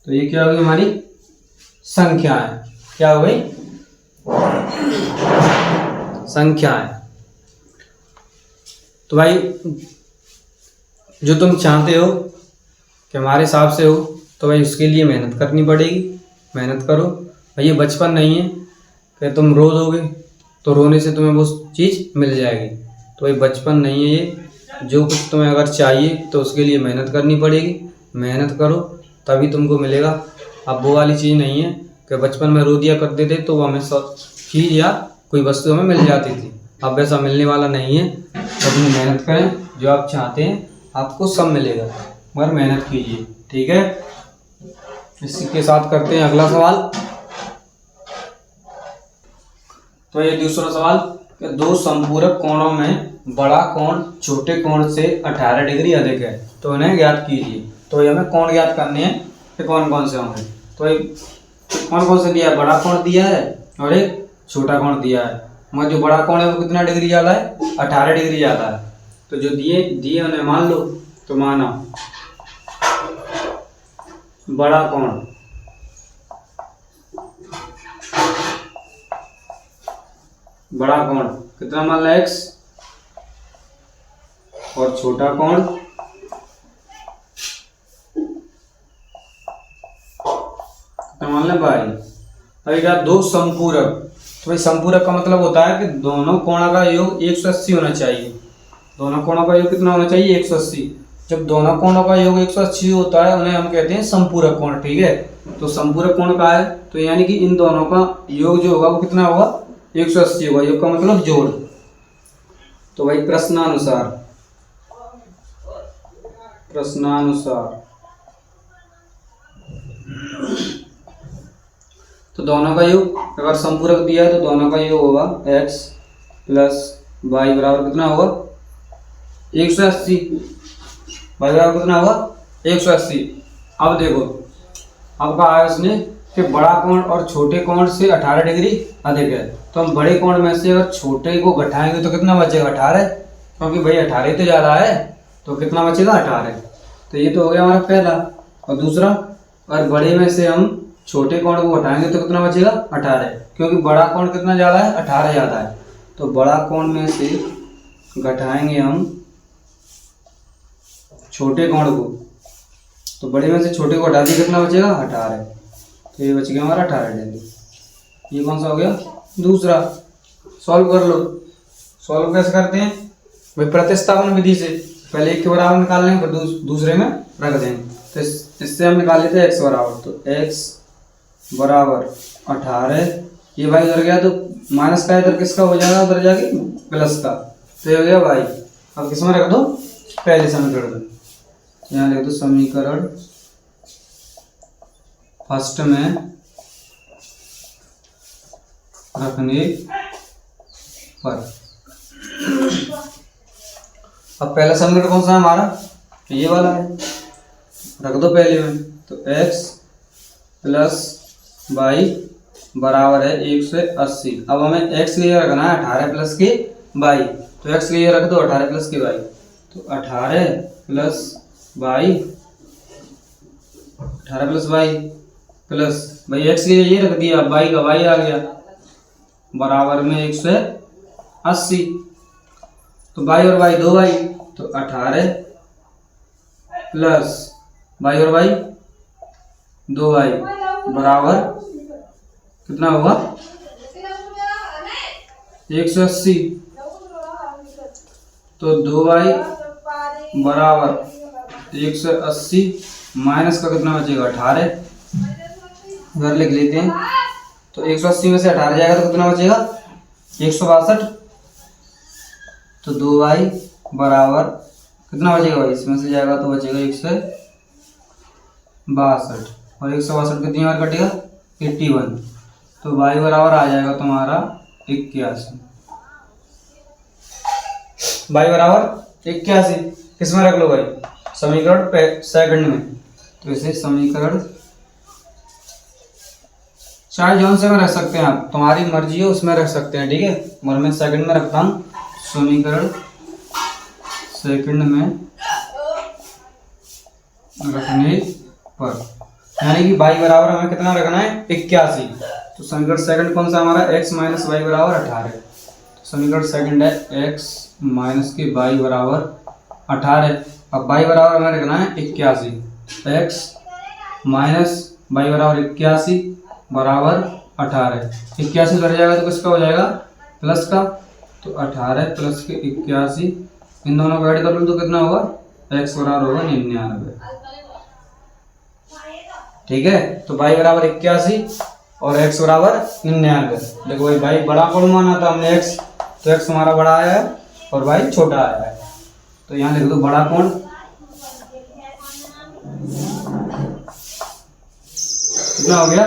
तो ये क्या होगी हमारी संख्या है, क्या हो गई संख्या है। तो भाई जो तुम चाहते हो कि हमारे हिसाब से हो, तो भाई उसके लिए मेहनत करनी पड़ेगी, मेहनत करो भाई। ये बचपन नहीं है कि तुम रो दोगे तो रोने से तुम्हें वो चीज़ मिल जाएगी। तो भाई बचपन नहीं है ये, जो कुछ तुम्हें अगर चाहिए तो उसके लिए मेहनत करनी पड़ेगी, मेहनत करो तभी तुमको मिलेगा। अब वो वाली चीज़ नहीं है कि बचपन में रो दिया करते थे तो वो हमें सब चीज़ या कोई वस्तु हमें मिल जाती थी, अब वैसा मिलने वाला नहीं है। तो अपनी मेहनत करें, जो आप चाहते हैं आपको सब मिलेगा, मगर मेहनत कीजिए, ठीक है। इसी के साथ करते हैं अगला सवाल। तो ये दूसरा सवाल कि दो संपूरक कोणों में बड़ा कोण छोटे कोण से 18 डिग्री अधिक है, तो इन्हें ज्ञात कीजिए। तो ये हमें कोण ज्ञात करने हैं कि कौन कौन से होंगे। तो कौन कौन से दिया है, बड़ा कोण दिया है और एक छोटा कोण दिया है। मगर जो बड़ा कोण है वो कितना डिग्री ज़्यादा है, 18 डिग्री ज़्यादा है। तो जो दिए उन्हें मान लो, तो माना बड़ा कोण कितना मान ला x, और छोटा कोण कितना मान ला y। अभी क्या दो संपूरक, तो भाई संपूरक का मतलब होता है कि दोनों कोणों का योग 180 होना चाहिए। दोनों कोणों का योग कितना होना चाहिए 180। जब दोनों कोणों का योग 180 होता है उन्हें हम कहते हैं संपूरक कोण, ठीक है। तो संपूरक कोण का है, तो यानी कि इन दोनों का योग जो होगा वो कितना होगा 180 होगा। योग का मतलब जोड़। तो भाई प्रश्नानुसार तो दोनों का योग अगर संपूरक दिया है तो दोनों का योग होगा x प्लस वाई बराबर कितना होगा 180। वाई बराबर कितना होगा 180। अब देखो अब कहा है उसने कि बड़ा कोण और छोटे कोण से 18 डिग्री अधिक है। तो हम बड़े कोण में से अगर छोटे को घटाएंगे तो कितना बचेगा 18, क्योंकि भाई 18 तो ज़्यादा है, तो कितना बचेगा 18। तो ये तो हो गया हमारा पहला। और दूसरा, अगर बड़े में से हम छोटे कोण को घटाएंगे तो कितना बचेगा 18, क्योंकि बड़ा कोण कितना ज़्यादा है 18 ज़्यादा है। तो बड़ा कोण में से घटाएंगे हम छोटे कोण को, तो बड़े में से छोटे को हटा दिए कितना बचेगा 18। तो ये बच गया हमारा 18 डिग्री। ये कौन सा हो गया दूसरा। सॉल्व कर लो। सॉल्व कैसे करते हैं भाई, प्रतिस्थापन विधि से। पहले एक के बराबर निकाल लेंगे फिर दूसरे में रख देंगे। तो इससे हम निकाल लेते हैं x बराबर, तो x बराबर 18। ये भाई उधर गया तो माइनस का इधर किसका हो जाएगा, उधर जाके प्लस का। तो ये हो गया भाई। अब किस में रख दो, पहले समीकरण। यहाँ लिख दो समीकरण फर्स्ट में रखने पर। अब पहला समीकरण कौन सा है हमारा, ये वाला है, रख दो पहले में। तो x प्लस वाई बराबर है 180। अब हमें x के लिए रखना है 18 प्लस के वाई, तो x के लिए रख दो 18 प्लस के वाई। तो 18 plus Y, 18 plus Y plus भाई x के लिए ये रख दिया, वाई का वाई आ गया बराबर में 180। तो वाई और वाई दो वाई, तो 18 प्लस वाई और वाई दो वाई बराबर कितना होगा 180। तो 2y बराबर 180 माइनस का कितना बचेगा 18। उधर लिख लेते हैं। तो 180 में से 18 जाएगा तो कितना बचेगा 162। तो 2y बराबर कितना बचेगा भाई, इसमें से जाएगा तो बचेगा 162 और 162 कितनी बार कटेगा 81, तो y बराबर आ जाएगा तुम्हारा 81। y बराबर 81 किस में रख लो भाई, समीकरण सेकंड में, तो इसे समीकरण चाहे जौन से में रख सकते हैं आप, तुम्हारी मर्जी है उसमें रख सकते हैं, ठीक है। और मैं सेकंड में रखता हूँ, समीकरण सेकंड में रखने पर, यानी कि y बराबर हमें कितना रखना है 81, तो समीकरण सेकंड कौन सा हमारा x माइनस वाई बराबर 18, तो समीकरण सेकंड है x माइनस के y बराबर 18। अब y बराबर हमें रखना है 81, x माइनस y बराबर 81 बराबर 18, 81 बढ़ जाएगा तो किसका हो जाएगा प्लस का, तो 18 प्लस के 81, इन दोनों को ऐड कर लो तो कितना होगा x बराबर होगा 99, ठीक है। तो y बराबर 81 और x बराबर 99। देखो भाई y बड़ा कौन माना था हमने x, तो x हमारा बड़ा आया है और y छोटा आया है, तो यहाँ लिख दो बड़ा कौन, कितना हो गया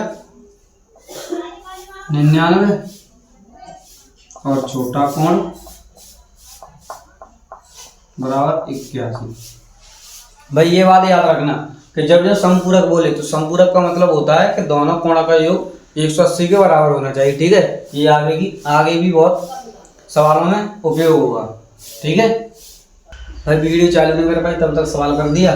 99, और छोटा कोण बराबर 81। भाई ये बात याद रखना कि जब जब समपूरक बोले तो समपूरक का मतलब होता है कि दोनों कोणों का योग 180 के बराबर होना चाहिए, ठीक है। ये आगे भी बहुत सवालों में उपयोग होगा, ठीक है। भाई वीडियो चालू नहीं कर पाए तब तक सवाल कर दिया,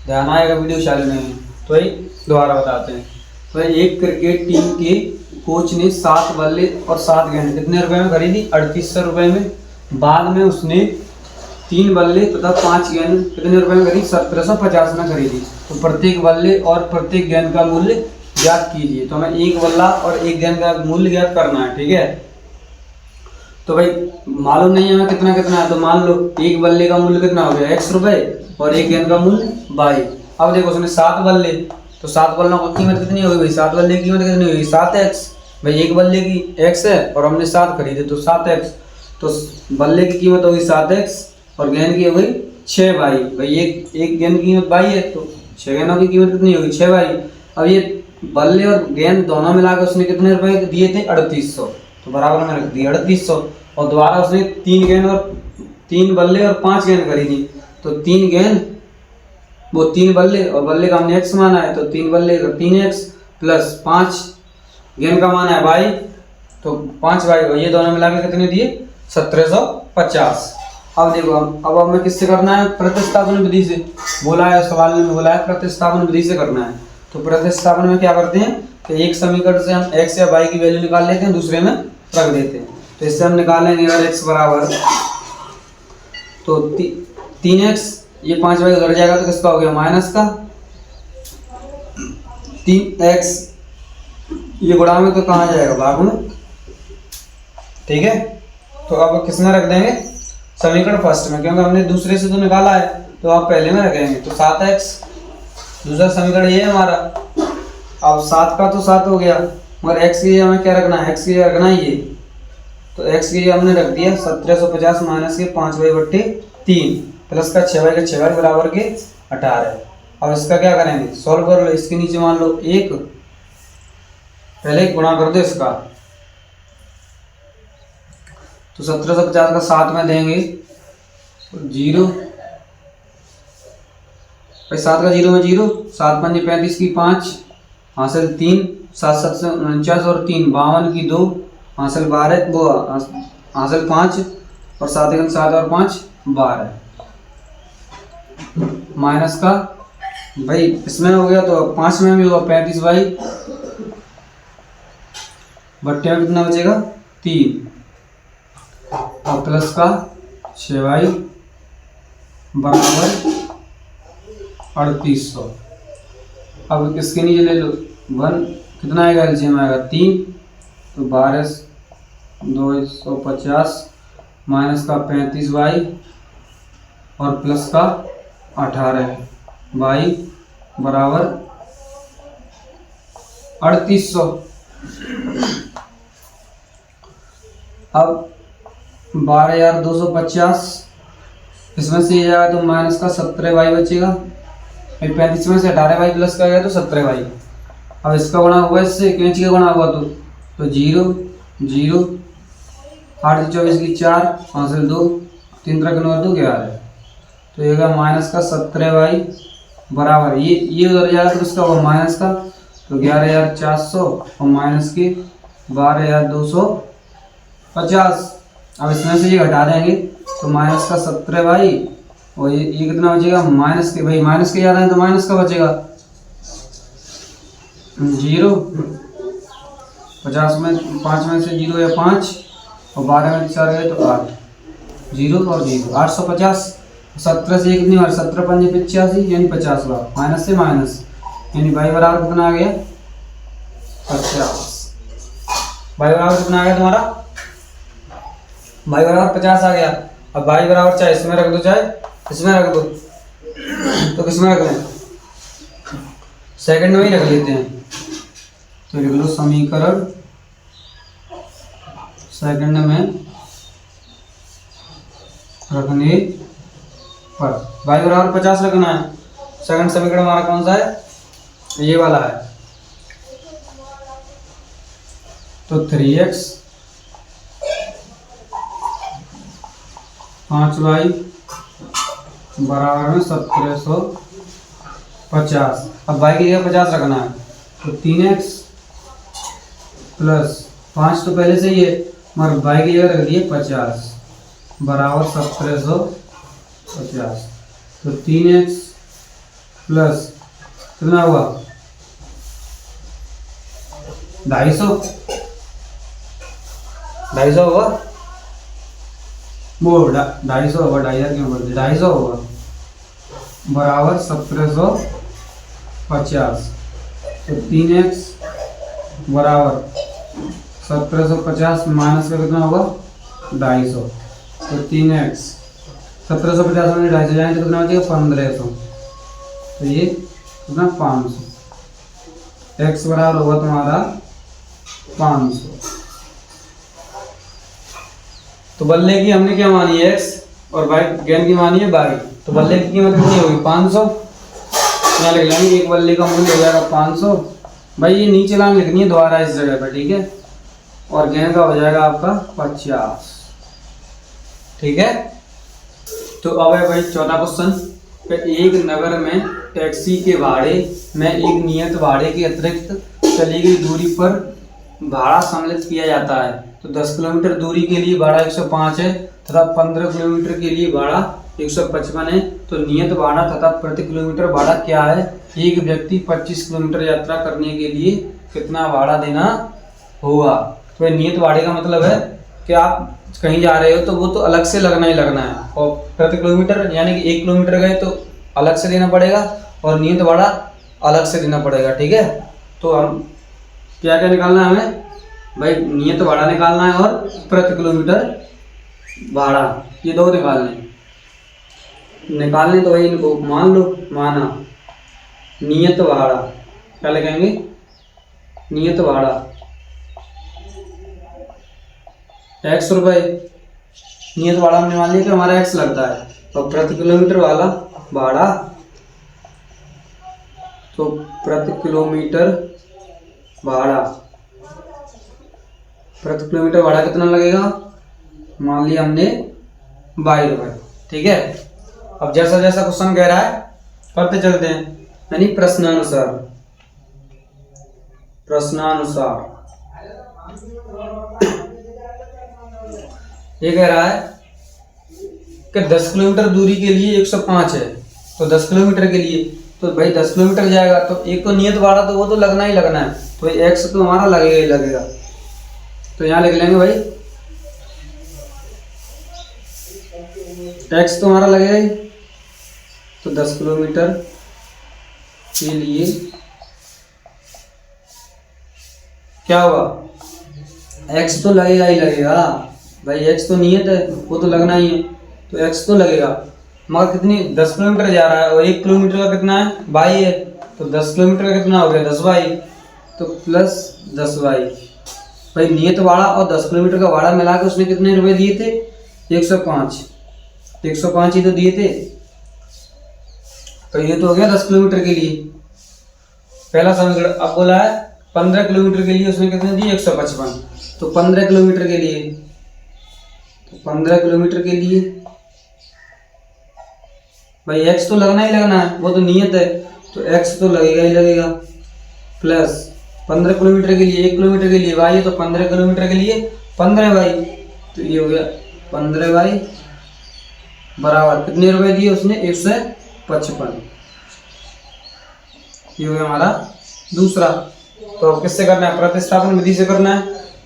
ध्यान आएगा वीडियो चालू नहीं, तो ये दोबारा बताते हैं। तो एक क्रिकेट टीम के कोच ने 7 बल्ले और 7 गेंद कितने रुपए में खरीदी 3800 रुपए में। बाद में उसने 3 बल्ले तथा 5 गेंद कितने रुपए में खरीदी 1750 में खरीदी। तो प्रत्येक बल्ले और प्रत्येक गेंद का मूल्य ज्ञात कीजिए। तो हमें एक बल्ला और एक गेंद का मूल्य ज्ञात करना है, ठीक है। तो भाई मालूम नहीं है हमें कितना कितना है, तो मान लो एक बल्ले का मूल्य कितना हो गया x रुपए और एक गेंद का मूल्य y। अब देखो उसने 7 बल्ले, तो 7 बल्लों की कीमत कितनी होगी भाई, 7 बल्ले की कीमत कितनी होगी 7x। भाई एक बल्ले की x है और हमने 7 खरीदे तो 7x, तो बल्ले की कीमत होगी 7x और गेंद की हो गई 6y। भाई एक गेंद की कीमत y है तो 6 गेंदों की कीमत कितनी होगी 6y। अब ये बल्ले और गेंद दोनों मिलाकर उसने कितने रुपए दिए थे 3800, तो बराबर में रख दिया 3800। और दोबारा उसने 3 बल्ले और 5 गेंद खरीदी, तो 3 गेंद वो 3 बल्ले और बल्ले का हमने x माना है, तो 3 बल्ले का 3x प्लस 5 गेंद का माना है y, तो 5y। ये दोनों मिला के कितने दिए 1750। अब देखो अब हमें किससे करना है, प्रतिस्थापन विधि से। बोला है सवाल में, बोला है प्रतिस्थापन विधि से करना है। तो प्रतिस्थापन में क्या करते हैं कि एक समीकरण से हम x या y की वैल्यू निकाल लेते हैं, दूसरे में रख देते हैं। तो इससे हम निकालेंगे अगर x बराबर, तो 3x, ये 5y उधर जाएगा तो किसका हो गया माइनस का 3x, ये गुणा में तो कहाँ जाएगा भाग में, ठीक है। तो अब किस में रख देंगे समीकरण फर्स्ट में, क्योंकि हमने दूसरे से तो निकाला है तो आप पहले में रखेंगे। तो 7x, दूसरा समीकरण ये है हमारा। अब 7 का तो 7 हो गया, मगर x के लिए हमें क्या रखना है, x के लिए रखना है ये, तो x के लिए हमने रख दिया 1750 माइनस के 5y/3 प्लस का 6y के 6y बराबर के 18। अब इसका क्या करेंगे, सॉल्व कर लो। इसके नीचे मान लो 1, पहले गुणा कर दो इसका, तो 1750 का 7 में देंगे तो 0, भाई 7 का 0 में 0, 7 पंजे 35 की 5 हासिल 3, 7 7 से 49 और 3 52 की 2 हासिल 12, वो हासिल 5 और 7 1 7 और 5 12 माइनस का, भाई इसमें हो गया तो 5 में भी होगा 35y, बट्टे में कितना बचेगा 3 और प्लस का 6y बराबर 3800। अब इसके नीचे ले लो 1, कितना आएगा एलसीएम आएगा 3, तो 12 250 माइनस का 35y और प्लस का 18y बराबर 3800। अब 12,250 इसमें से ये जाएगा तो माइनस का 17y बचेगा। 35 में से 18y प्लस का गया तो 17y। अब इसका गुणा हुआ इससे, कैंची का गुणा हुआ तो 0 0 8 24 की 4 5 से 2 3 3 2 11। तो ये होगा माइनस का 17y बराबर ये उधर जाएगा तो इसका होगा माइनस का, तो 11,400 और माइनस की 12,250। अब इसमें से ये घटा देंगे तो माइनस का 17y और ये कितना बचेगा माइनस के, भाई माइनस के ज़्यादा है तो माइनस का बचेगा 0। 50 में 5 में से 0 या 5 और 12 में 4 गए तो 8 0 और 0 850। 17 से 1 कितनी बार 17 5 85 यानी 50 बार माइनस से माइनस यानी y बराबर कितना आ गया 50। y बराबर कितना आ गया तुम्हारा, y बराबर 50 आ गया। अब y बराबर चाहे इसमें रख दो चाहे इसमें रख दो, तो किसमें रख दें सेकंड में ही रख लेते हैं। तो लिख लो समीकरण सेकंड में रखने पर y बराबर 50 रखना है। सेकंड समीकरण हमारा कौन सा है, ये वाला है। तो 3x 5y बराबर में 1750। अब y की जगह 50 रखना है तो 3x प्लस 5 तो पहले से ही है मगर y की जगह रख दिए 50 बराबर 1750। तो 3x प्लस कितना हुआ 250 होगा वो 250 होगा 2000 क्यों बोलते 250 होगा बराबर 1750। तो 3x बराबर 1750 माइनस का कितना होगा 250। तो 3x 1750 में 250 जाएंगे तो कितना बचेगा 1500। तो ये कितना 500। x बराबर होगा तुम्हारा 500। तो बल्ले की हमने क्या मानी है x और y गेंद की मानी है y। तो बल्ले की कीमत कितनी होगी 500। यहाँ लिख लेंगे एक बल्ले का मूल्य हो जाएगा 500। भाई ये नीचे लाइन लिखनी है दोबारा इस जगह पर, ठीक है। और गेंद का हो जाएगा आपका 50, ठीक है। तो अब है भाई चौथा क्वेश्चन। एक नगर में टैक्सी के भाड़े में एक नियत भाड़े के अतिरिक्त चली गई दूरी पर भाड़ा सम्मिलित किया जाता है। तो 10 किलोमीटर दूरी के लिए भाड़ा 105 है तथा 15 किलोमीटर के लिए भाड़ा 155 है। तो नियत भाड़ा तथा प्रति किलोमीटर भाड़ा क्या है। एक व्यक्ति 25 किलोमीटर यात्रा करने के लिए कितना भाड़ा देना होगा। तो नियत भाड़े का मतलब है कि आप कहीं जा रहे हो तो वो तो अलग से लगना ही लगना है, और प्रति किलोमीटर यानी कि 1 किलोमीटर गए तो अलग से देना पड़ेगा और नियत भाड़ा अलग से देना पड़ेगा, ठीक है। तो हम क्या क्या निकालना है हमें भाई, नियत भाड़ा निकालना है और प्रति किलोमीटर भाड़ा, ये दो निकालने तो भाई इनको मान लो माना नियत भाड़ा क्या लिखेंगे नियत भाड़ा x रुपए। नियत भाड़ा हमने मान लिया कि हमारा x लगता है। तो प्रति किलोमीटर वाला भाड़ा, तो प्रति किलोमीटर भाड़ा कितना लगेगा मान लिया हमने 22 रुपए, ठीक है। अब जैसा जैसा क्वेश्चन कह रहा है करते चलते हैं, यानी प्रश्नानुसार ये कह रहा है कि 10 किलोमीटर दूरी के लिए 105 है। तो 10 किलोमीटर के लिए तो भाई 10 किलोमीटर जाएगा तो एक तो नियत भाड़ा तो वो तो लगना ही लगना है। तो x तो हमारा लगेगा ही लगेगा। तो यहाँ लिख लेंगे भाई x तो हमारा लगेगा ही। तो 10 किलोमीटर के लिए क्या होगा x तो लगेगा ही लगेगा भाई, x तो नियत है वो तो लगना ही है। तो x तो लगेगा मगर कितनी 10 किलोमीटर जा रहा है और 1 किलोमीटर का कितना है 22 है। तो 10 किलोमीटर का कितना हो गया 10 तो प्लस 10 भाई नियत भाड़ा और 10 किलोमीटर का भाड़ा मिला के उसने कितने रुपए दिए थे 105। 105 ही तो दिए थे, तो ये तो हो गया 10 किलोमीटर के लिए पहला समीकरण। अब बोला है 15 किलोमीटर के लिए, उसने कितने दिए 155। तो 15 किलोमीटर के लिए, तो 15 किलोमीटर के लिए भाई x तो लगना ही लगना है, वो तो नियत है, तो x तो लगेगा ही लगेगा। प्लस 15 किलोमीटर के लिए, 1 किलोमीटर के लिए y है, तो 15 किलोमीटर के लिए 15y, तो ये हो गया 15y बराबर कितने रुपए दिए उसने 155। ये हो गया हमारा दूसरा। तो अब किससे करना है, प्रतिस्थापन विधि से करना है।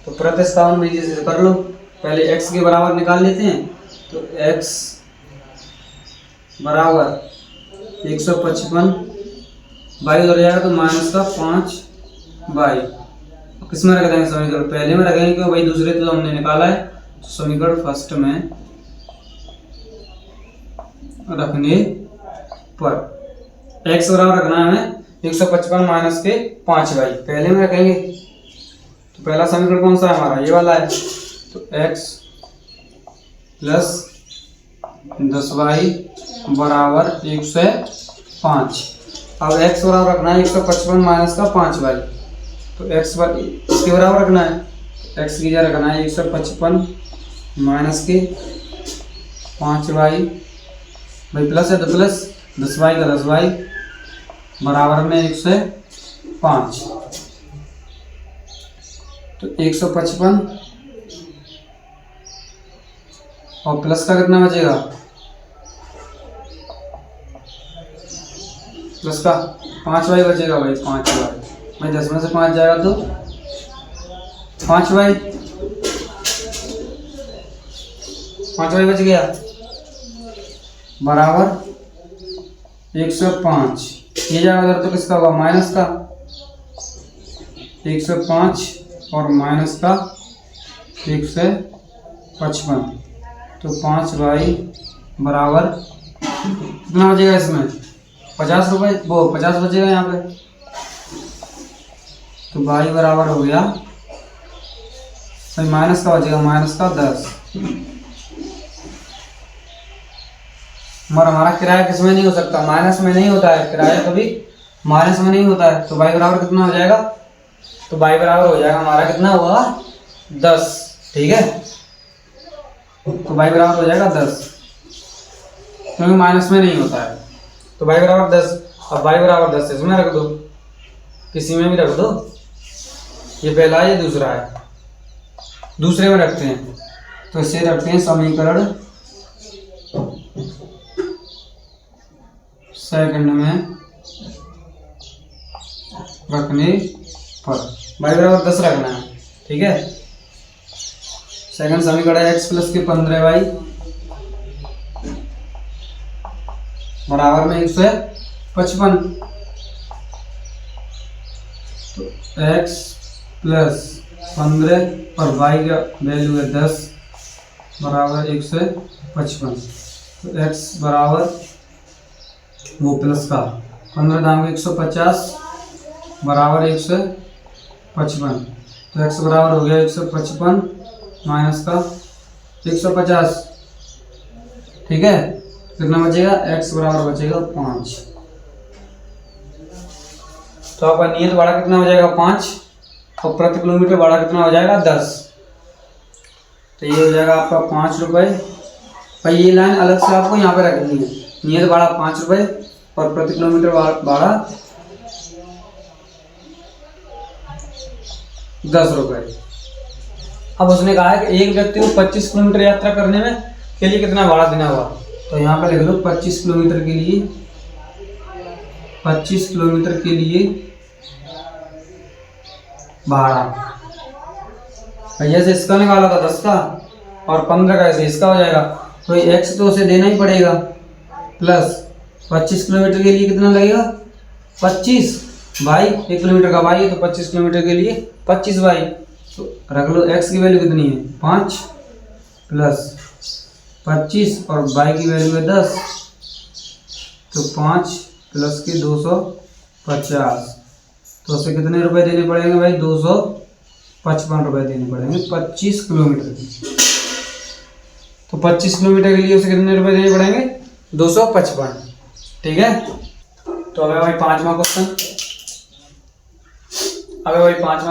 तो प्रतिस्थापन विधि से कर लो, पहले x के बराबर निकाल लेते हैं। तो x बराबर 155, y उधर जाएगा तो माइनस का 5y, किस में रख देंगे समीकरण, पहले में रखेंगे क्यों भाई, दूसरे तो हमने निकाला है, तो समीकरण फर्स्ट में रखने पर x बराबर रखना है हमें 155 माइनस के 5y, पहले में रखेंगे। तो पहला समीकरण कौन सा है हमारा, ये वाला है। तो x प्लस 10y बराबर 105। अब x बराबर रखना है 155 माइनस का 5y, तो x इसके बराबर रखना है, x की जगह रखना है 155 माइनस के 5y, भाई प्लस है तो प्लस, 10y का 10y बराबर में 105। तो 155 और प्लस का कितना बचेगा, प्लस का 5y बचेगा भाई, 5y भाई 10 में से 5 जाएगा तो 5y बच गया बराबर 105। ये जाएगा उधर तो किसका होगा, माइनस का 105 और माइनस का 155, तो 5y बराबर कितना बचेगा इसमें 50 रुपये, वो 50 बचेगा यहाँ पे। तो y बराबर हो गया भाई माइनस का बचेगा, माइनस का 10। मगर हमारा किराया किसमें नहीं हो सकता, माइनस में नहीं होता है, किराया कभी माइनस में नहीं होता है। तो y बराबर कितना हो जाएगा, तो y बराबर हो जाएगा हमारा कितना हुआ 10, ठीक है। तो y बराबर हो जाएगा 10, क्योंकि माइनस में नहीं होता है। तो y बराबर 10, अब y बराबर 10 इसमें रख दो, किसी में भी रख दो, ये पहला है ये दूसरा है, दूसरे में रखते हैं। तो इसे रखते हैं समीकरण सेकंड में रखने पर y बराबर 10 रखना है, ठीक है। सेकंड समीकरण है x प्लस के 15y बराबर में 155। तो x प्लस 15 और y का वैल्यू है 10 बराबर 155। तो x बराबर वो प्लस का 15 दाम 150 बराबर 155। तो x बराबर हो गया 155 माइनस का 150, ठीक है। कितना बचेगा, x बराबर बचेगा 5। तो आपका नियत भाड़ा कितना हो जाएगा 5, और प्रति किलोमीटर भाड़ा कितना हो जाएगा 10। तो ये हो जाएगा आपका 5 रुपये। भाई ये लाइन अलग से आपको यहाँ पे रखनी है, नियत भाड़ा 5 रुपये और प्रति किलोमीटर भाड़ा 10 रुपये। अब उसने कहा है कि एक व्यक्ति को 25 किलोमीटर यात्रा करने में के लिए कितना भाड़ा देना हुआ। तो यहाँ पे लिख लो 25 किलोमीटर के लिए, 25 किलोमीटर के लिए भाड़ा। जैसे इसका निकाला था 10 का और 15 का, ऐसे इसका हो जाएगा। तो x तो उसे देना ही पड़ेगा, प्लस 25 किलोमीटर के लिए कितना लगेगा 25 भाई, 1 किलोमीटर का भाई है तो 25 किलोमीटर के लिए 25 भाई। तो रख लो x की वैल्यू कितनी है 5 प्लस 25 और y की वैल्यू है 10, तो 5 प्लस के 250। तो उसे कितने रुपए देने पड़ेंगे भाई 255 रुपए देने पड़ेंगे 25 किलोमीटर की। तो 25 किलोमीटर के लिए उसे कितने रुपए देने पड़ेंगे? 255। ठीक है। तो अगर भाई पांचवा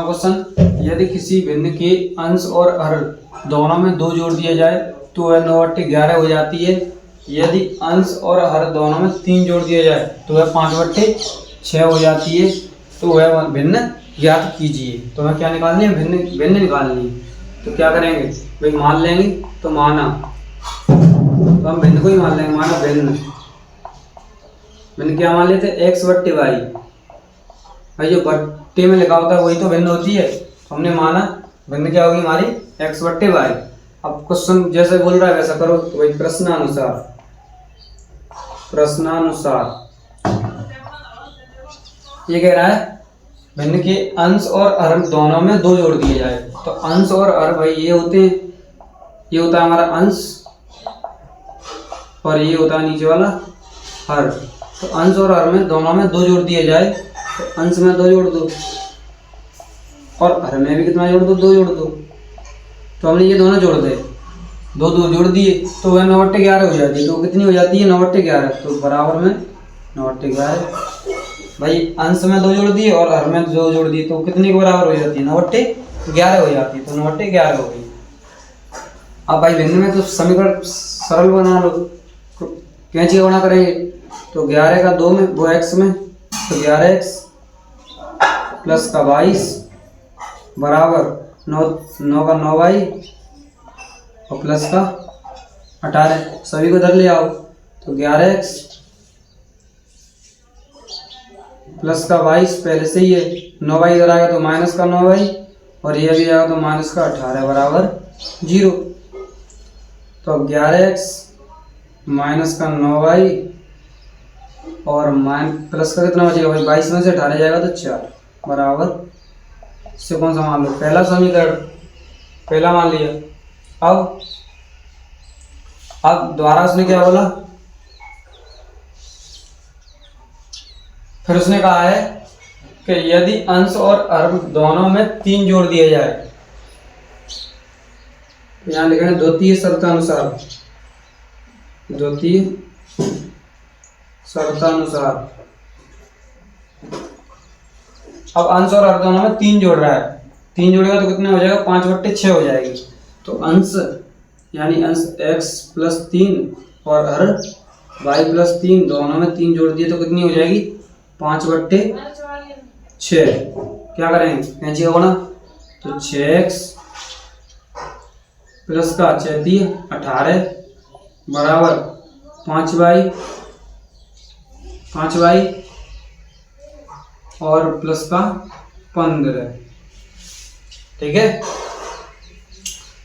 क्वेश्चन, यदि किसी भिन्न के अंश और हर दोनों में 2 जोड़ दिया जाए तो वह 9/11 हो जाती है। यदि अंश और हर दोनों में 3 जोड़ दिया जाए तो वह 5/6 हो जाती है। तो वह भिन्न ज्ञात कीजिए। तो हमें क्या निकालनी है? भिन्न निकालनी है। तो क्या करेंगे भाई, मान लेंगे। तो माना, तो हम भिन्न को ही मान लेंगे। माना भिन्न क्या मान लेते? x/y। भाई जो बट्टे में लिखा होता है वही तो भिन्न होती है। तो हमने माना भिन्न क्या होगी हमारी? x/y। अब क्वेश्चन जैसे बोल रहा है वैसा करो। तो वही प्रश्नानुसार ये कह रहा है भिन्न के अंश और हर दोनों में 2 जोड़ दिए जाए। तो अंश और हर भाई ये होते हैं, ये होता है हमारा अंश और ये होता है नीचे वाला हर। तो अंश और हर में दोनों में 2 जोड़ दिए जाए। तो अंश में 2 जोड़ दो और हर में भी कितना जोड़ दो? 2 जोड़ दो। तो हमने ये दोनों जोड़ दे, 2 जोड़ दिए तो वह 9/11 हो जाती है। तो कितनी हो जाती है? 9/11। तो बराबर में 9/11। भाई अंश में 2 जोड़ दिए और हर में 2 जोड़ दिए तो कितने के बराबर हो जाती है? 9/11 हो जाती है। तो 9/11 हो गई। अब भाई भिन्न में तो समीकरण सरल बना लो। तो कैंची का गुणा करेंगे तो 11 का 2 में वो x में, तो 11x प्लस का 22 बराबर 9 का 9y और प्लस का 18। सभी को इधर ले आओ। तो 11x प्लस का 22 पहले से ही है। 9y इधर आएगा तो माइनस का 9y और ये भी आएगा तो माइनस का 18 बराबर 0। तो अब 11x माइनस का 9y और प्लस का कितना बचेगा भाई? 22 में से 18 जाएगा तो 4 बराबर से कौन सा मान लो? पहला समीकरण पहला मान लिया। अब द्वारा उसने क्या बोला? फिर उसने कहा है कि यदि अंश और हर दोनों में 3 जोड़ दिए जाए, यहां लिखेंगे द्वितीय शर्तानुसार। अब अंश और हर दोनों में 3 जोड़ रहा है। 3 जोड़ेगा तो कितने हो जाएगा? 5/6 हो जाएगी। तो अंश यानी अंश x + 3 और हर y + 3 दोनों में 3 जोड़ दिए तो कितनी हो जाएगी? 5/6। क्या करेंगे? कैंची का गुणा। तो 6x प्लस का 6 18 बराबर 5y और प्लस का 15। ठीक है।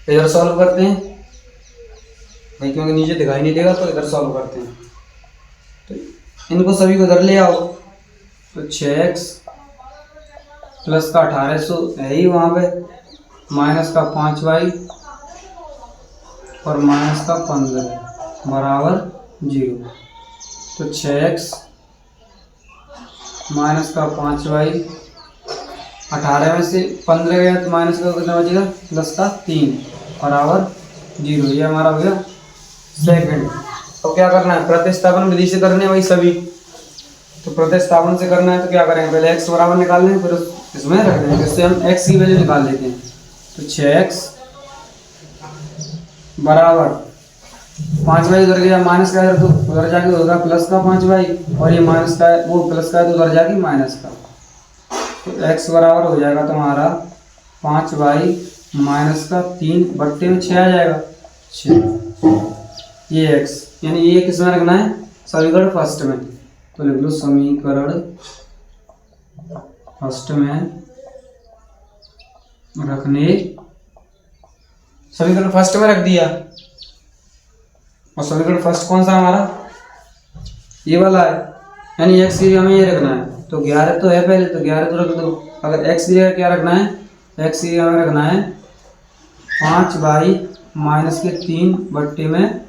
इधर सॉल्व करते हैं भाई, क्योंकि नीचे दिखाई नहीं देगा तो इधर सॉल्व करते हैं। तो इनको सभी को इधर ले आओ। तो 6x प्लस का 1800 है ही वहां पे, माइनस का 5y और माइनस का 15 बराबर 0। तो 6x माइनस का 5y 18 में से 15 गया तो माइनस का कितना बचेगा? प्लस का 3 बराबर 0। ये हमारा हो गया सेकंड। तो क्या करना है? प्रतिस्थापन विधि से करने वही सभी। तो प्रतिस्थापन से करना है तो क्या करेंगे? पहले x बराबर निकाल लें, फिर इसमें रख देंगे। इससे हम x की वैल्यू निकाल लेते हैं। तो 6x बराबर 5y उधर गया, माइनस का है तो उधर जाके होगा प्लस का 5y और ये माइनस का है, वो प्लस का है तो उधर जाके माइनस का। तो x बराबर हो जाएगा तुम्हारा 5y माइनस का 3 बट्टे में 6 आ जाएगा 6। ये x यानी ये किसमें रखना है? समीकरण फर्स्ट में। तो लिख लो समीकरण फर्स्ट में रखने, समीकरण फर्स्ट में रख दिया। और समीकरण फर्स्ट कौन सा हमारा? ये वाला है, यानी x की हमें ये रखना है। तो 11 तो है पहले, तो 11 तो रख दो। अगर x की जगह क्या रखना है? x की जगह रखना है 5y माइनस के 3 बट्टे में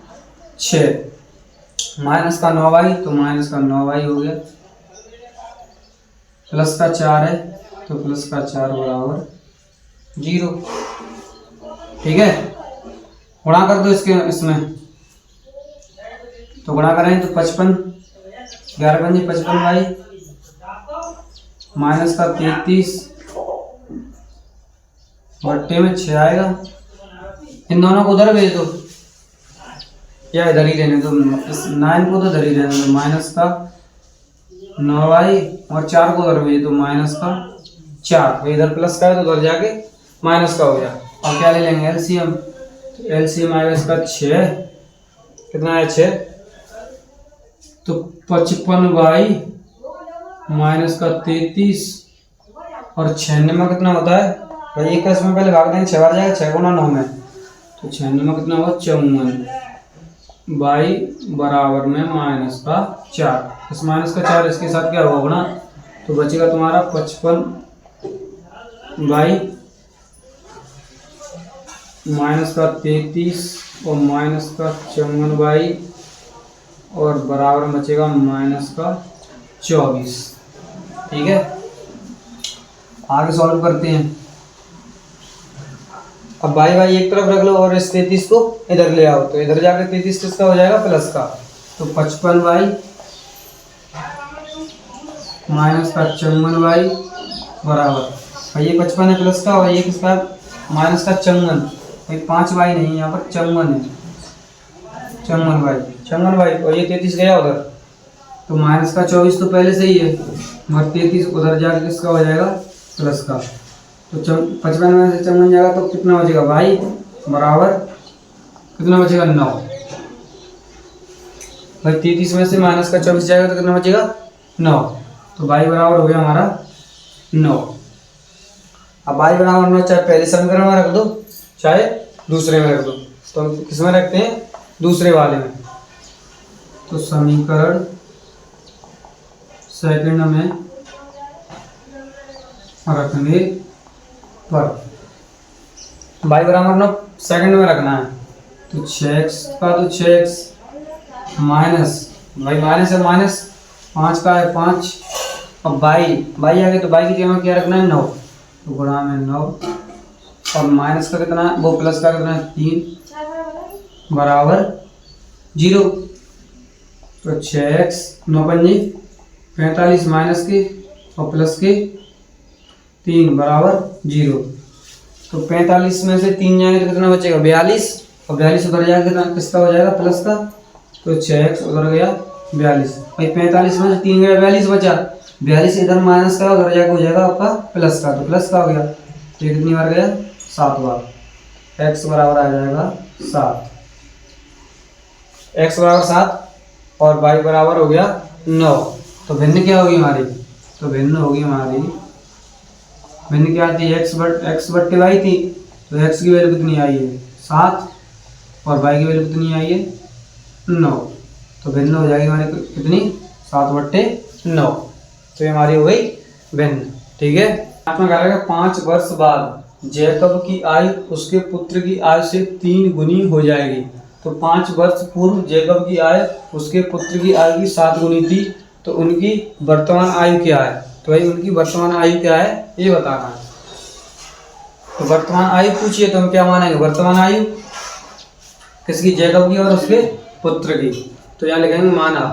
6 माइनस का 9y, तो माइनस का 9y हो गया, प्लस का 4 है तो प्लस का 4 बराबर 0। ठीक है। गुणा कर दो इसके इसमें, तो गुणा करें तो 55, 11 पंजे 55 भाई, माइनस का 33 बट्टे में 6 आएगा। इन दोनों को उधर भेज दो या इधर ही रहने दो, इस 9 को तो इधर ही रहने दो, माइनस का 9y और 4 को उधर भेज दो, माइनस का 4, इधर प्लस का है तो उधर जाके माइनस का हो गया। और क्या ले लेंगे एलसीएम, तो एलसीएम आएगा इसका 6, कितना है 6, तो 55y माइनस का 33 और 96 में कितना होता है भाई, एक इसमें पहले भाग देंगे, 6 बार जाएगा, 6 गुना 9 में, तो 96 में कितना होगा 54 बाई बराबर में माइनस का 4, इस माइनस का 4 इसके साथ क्या होगा गुणा, तो बचेगा तुम्हारा 55 बाई माइनस का 33 और माइनस का 54 बाई और बराबर में बचेगा माइनस का 24। ठीक है, आगे सॉल्व करते हैं। अब बाई बाई एक तरफ रख लो और इस 33 को इधर ले आओ, तो इधर जाकर 33 किसका हो जाएगा प्लस का, तो 55 बाई माइनस का 54 बाई बराबर, भाई ये 55 है प्लस का और ये किसका माइनस का 54, 5 बाई नहीं यहाँ पर 54 है, 54 बाई और ये 33 गया उधर, तो माइनस का 24 तो पहले से ही है और 33 उधर जाकर किसका हो जाएगा प्लस का, तो 55 में से 54 जाएगा तो कितना बचेगा भाई बराबर कितना बचेगा 9, भाई 33 में से माइनस का 24 जाएगा तो कितना बचेगा 9, तो भाई बराबर हो गया हमारा 9। अब भाई बराबर 9 चाहे पहले समीकरण में रख दो चाहे दूसरे में रख दो, तो हम किस में रखते हैं दूसरे वाले में, तो समीकरण सेकंड में रखने पर बाई बराबर 9 सेकंड में रखना है, तो 6x का तो 6x माइनस भाई माइनस है माइनस 5 का है 5, अब बाई आ गए तो बाई की जगह क्या रखना है 9, तो गुणा में 9 और माइनस का कितना है वो प्लस का कितना है 3 बराबर 0, तो 6x 9 पंजी 45 माइनस के और प्लस के 3 बराबर 0, तो 45 में से 3 जाएंगे तो कितना बचेगा 42 और 42 उधर जाएगा कितना किसका हो जाएगा प्लस का, तो 6x उधर गया 42, भाई 45 में से 3 गया 42 बचा, 42 इधर माइनस का उधर जाकर हो जाएगा आपका प्लस का, तो प्लस का हो गया, तो ये कितनी बार गया 7 बार, x बराबर आ जाएगा 7, x बराबर 7 और y बराबर हो गया 9, तो भिन्न क्या होगी हमारी, तो भिन्न होगी हमारी भिन्न क्या थी x बट्टे y थी, तो x की वैल्यू कितनी आई है 7 और y की वैल्यू कितनी आई है 9, तो भिन्न हो जाएगी हमारी कितनी 7 बट्टे 9, तो ये हमारी हो गई भिन्न। ठीक है, आपने कहा है 5 वर्ष बाद जैकब की आयु उसके पुत्र की आयु से 3 गुनी हो जाएगी, तो 5 वर्ष पूर्व जैकब की आयु उसके पुत्र की आयु की 7 गुनी थी, तो उनकी वर्तमान आयु क्या है, तो भाई उनकी वर्तमान आयु क्या है ये बताना है, तो वर्तमान आयु पूछिए तो हम क्या मानेंगे वर्तमान आयु किसकी जैकब की और उसके पुत्र की, तो यहाँ लिखेंगे माना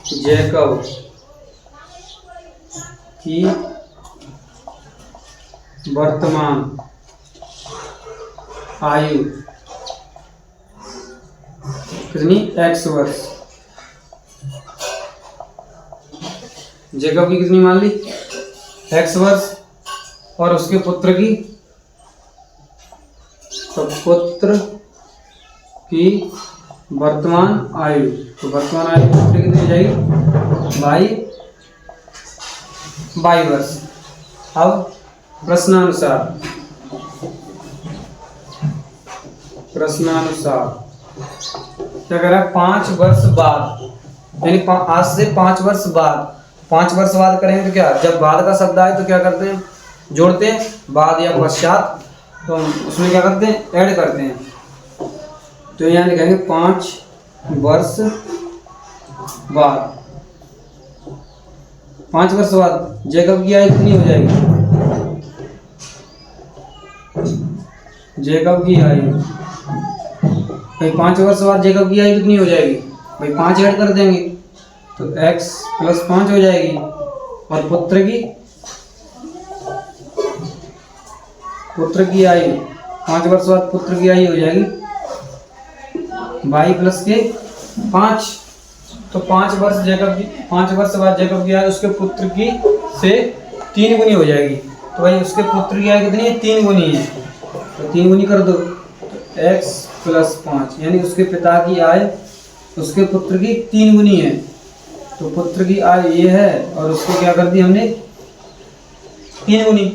जैकब की वर्तमान आयु कितनी x वर्ष, जैकब की कितनी मान ली x वर्ष और उसके पुत्र की, तो पुत्र की वर्तमान आयु, तो वर्तमान आयु पुत्र कितनी हो जाएगी 22 वर्ष। अब प्रश्नानुसार क्या कह रहा है 5 वर्ष बाद, यानी आज से 5 वर्ष बाद, 5 वर्ष बाद करेंगे तो क्या, जब बाद का शब्द आए तो क्या करते हैं जोड़ते हैं, बाद या पश्चात, तो उसमें क्या करते हैं ऐड करते हैं, तो यहाँ लिखेंगे 5 वर्ष बाद, 5 वर्ष बाद जैकब की आयु कितनी हो जाएगी जेकब की आयु, भाई 5 वर्ष बाद जेकब की आयु कितनी हो जाएगी भाई 5 ऐड कर देंगे तो x प्लस 5 हो जाएगी। और पुत्र की आयु 5 वर्ष बाद पुत्र की आयु हो जाएगी y प्लस के 5। तो 5 वर्ष बाद जेकब की आयु उसके पुत्र की से 3 गुनी हो जाएगी। तो भाई उसके पुत्र की आयु कितनी है 3 गुनी है, तो 3 गुनी कर दो तो x प्लस 5 यानी उसके पिता की आयु उसके पुत्र की 3 गुनी है। तो पुत्र की आयु ये है और उसको क्या कर दी हमने 3 गुनी।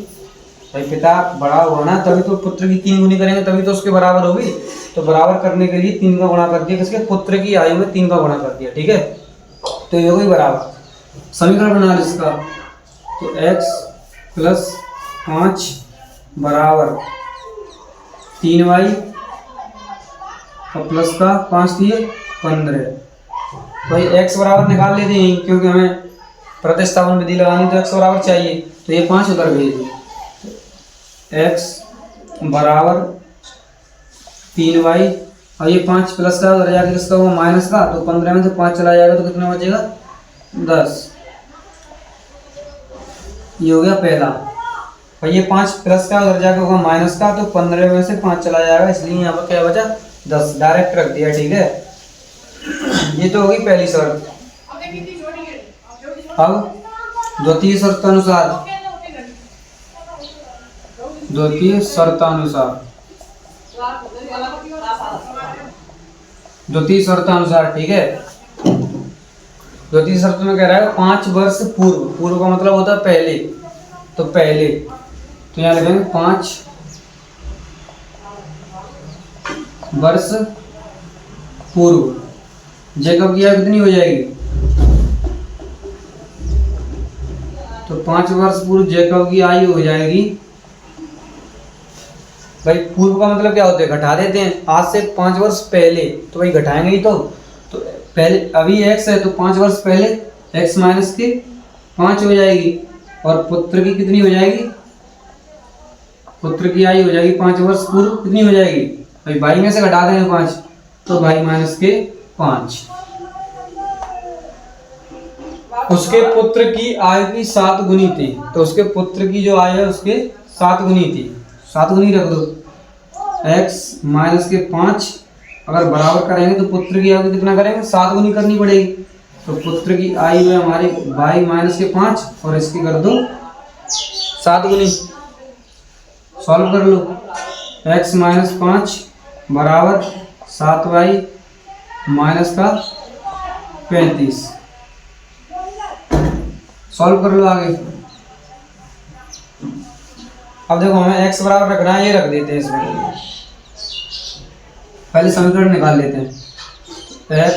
भाई पिता बड़ा हुआ ना तभी तो पुत्र की 3 गुनी करेंगे तभी तो उसके बराबर होगी। तो बराबर करने के लिए 3 का गुणा कर दिया, किसके पुत्र की आयु में 3 का गुणा कर दिया, ठीक है। तो ये होगी बराबर। समीकरण बना लो इसका, तो x प्लस 5 बराबर 3y और प्लस का 5 दिए 15। भाई x बराबर निकाल लेते हैं क्योंकि हमें प्रतिस्थापन विधि लगानी तो x बराबर चाहिए। तो ये 5 उधर भेज दो, x बराबर 3y और ये 5 प्लस का उधर जाके किसका हुआ माइनस का, तो 15 में से 5 चला जाएगा तो कितना बचेगा 10। ये हो गया पहला। और ये 5 प्लस का उधर जाके होगा माइनस का, तो 15 में से 5 चला जाएगा, इसलिए यहाँ पर क्या बचा 10, डायरेक्ट रख दिया, ठीक है। ये तो होगी पहली शर्त। अब द्वितीय शर्तानुसार ठीक है। द्वितीय शर्त में कह रहा है 5 वर्ष पूर्व का मतलब होता है पहले, तो पहले तो यहाँ लिखेंगे 5 वर्ष पूर्व जेकब की आयु कितनी हो जाएगी, तो 5 वर्ष पूर्व जेकब की आयु हो जाएगी। भाई पूर्व का मतलब क्या होता है घटा देते हैं, आज से 5 वर्ष पहले, तो भाई घटाएंगे ही तो पहले अभी x है तो 5 वर्ष पहले x माइनस के 5 हो जाएगी। और पुत्र की कितनी हो जाएगी, पुत्र की आयु हो जाएगी 5 वर्ष पूर्व कितनी हो जाएगी भाई भाई में से घटा देंगे 5 तो भाई माइनस के 5। उसके पुत्र की आयु की 7 गुनी थी, तो उसके पुत्र की जो आयु है उसके 7 गुनी थी, 7 गुनी रख दो। x माइनस के 5 अगर बराबर करेंगे तो पुत्र की आयु कितना करेंगे 7 गुनी करनी पड़ेगी। तो पुत्र की आयु है हमारी y माइनस के 5 और इसकी कर दो 7 गुनी। सॉल्व कर लो, x माइनस 5 बराबर 7y माइनस का 35। सॉल्व कर लो आगे। अब देखो हमें x बराबर रखना है, ये रख देते हैं इसमें, पहले समीकरण निकाल लेते हैं। x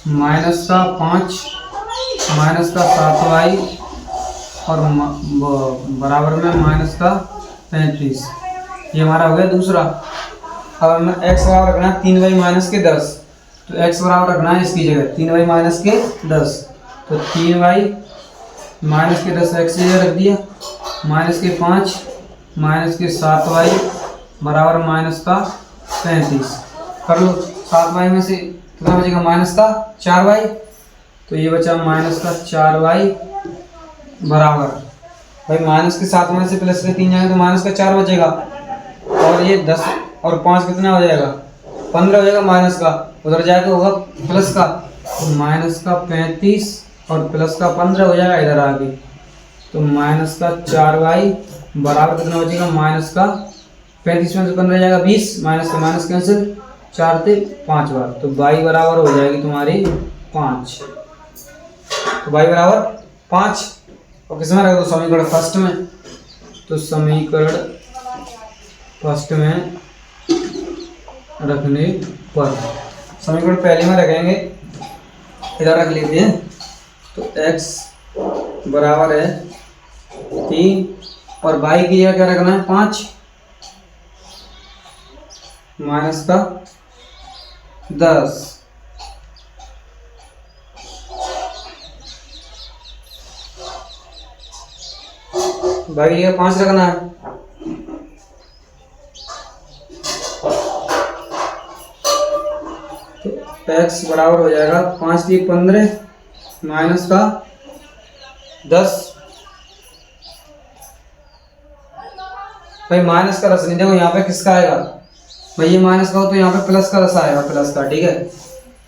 माइनस का 5 माइनस का 7y और बराबर में माइनस का 35, ये हमारा हो गया दूसरा। अब हमें x बराबर रखना है 3y माइनस के 10, तो x बराबर रखना है इसकी जगह 3y माइनस के 10, तो 3y माइनस के 10 x की जगह रख दिया, माइनस के 5 माइनस के 7y बराबर माइनस का 35। कर लो, 7y में से कितना बचेगा माइनस का 4y, तो ये बचा माइनस का 4y बराबर भाई माइनस के 7 में से प्लस के 3 जाएंगे तो माइनस का 4 बचेगा। और ये 10 और 5 कितना हो जाएगा 15 हो जाएगा माइनस का, उधर जाके होगा प्लस का, तो माइनस का 35 और प्लस का 15 हो जाएगा इधर आगे, तो माइनस का 4y बराबर कितना बचेगा माइनस का 35 में से 15 जाएगा 20, माइनस का माइनस कैंसिल, 4 से 5 बार, तो y बराबर हो जाएगी तुम्हारी 5। तो y बराबर 5 और किसमें रख दो समीकरण फर्स्ट में, तो समीकरण फर्स्ट में रखने पर समीकरण पहले में रखेंगे, इधर रख लेते हैं। तो x बराबर है 3 और y की जगह क्या रखना है 5 माइनस का 10, भाई ये 5 रखना है, तो x बराबर हो जाएगा 5 3 15 माइनस का 10। भाई माइनस का रस नहीं, देखो यहाँ पे किसका आएगा भाई, ये माइनस का हो तो यहाँ पे प्लस का रस आएगा, प्लस का, ठीक है।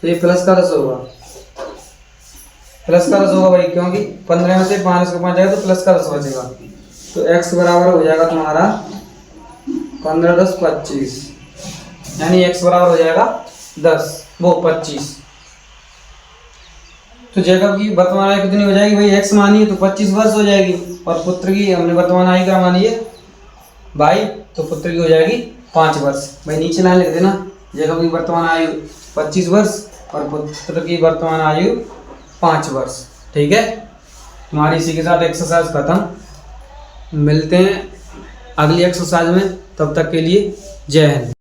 तो ये प्लस का रस होगा, प्लस का रस होगा भाई, क्योंकि 15 में से माइनस का 5 जाएगा तो प्लस का रस बचेगा। तो x बराबर हो जाएगा तुम्हारा 15 10 25, यानी x बराबर हो जाएगा 10 वो 25। तो जैकब की वर्तमान आयु कितनी हो जाएगी भाई, x मानी है तो 25 वर्ष हो जाएगी, और पुत्र की हमने वर्तमान आयु क्या मानी है भाई, तो पुत्र की हो जाएगी 5 वर्ष। भाई नीचे लाइन लिख देना, जैकब की वर्तमान आयु 25 वर्ष और पुत्र की वर्तमान आयु 5 वर्ष, ठीक है। हमारी इसी के साथ एक्सरसाइज खत्म, मिलते हैं अगली एक्सरसाइज में, तब तक के लिए जय हिंद।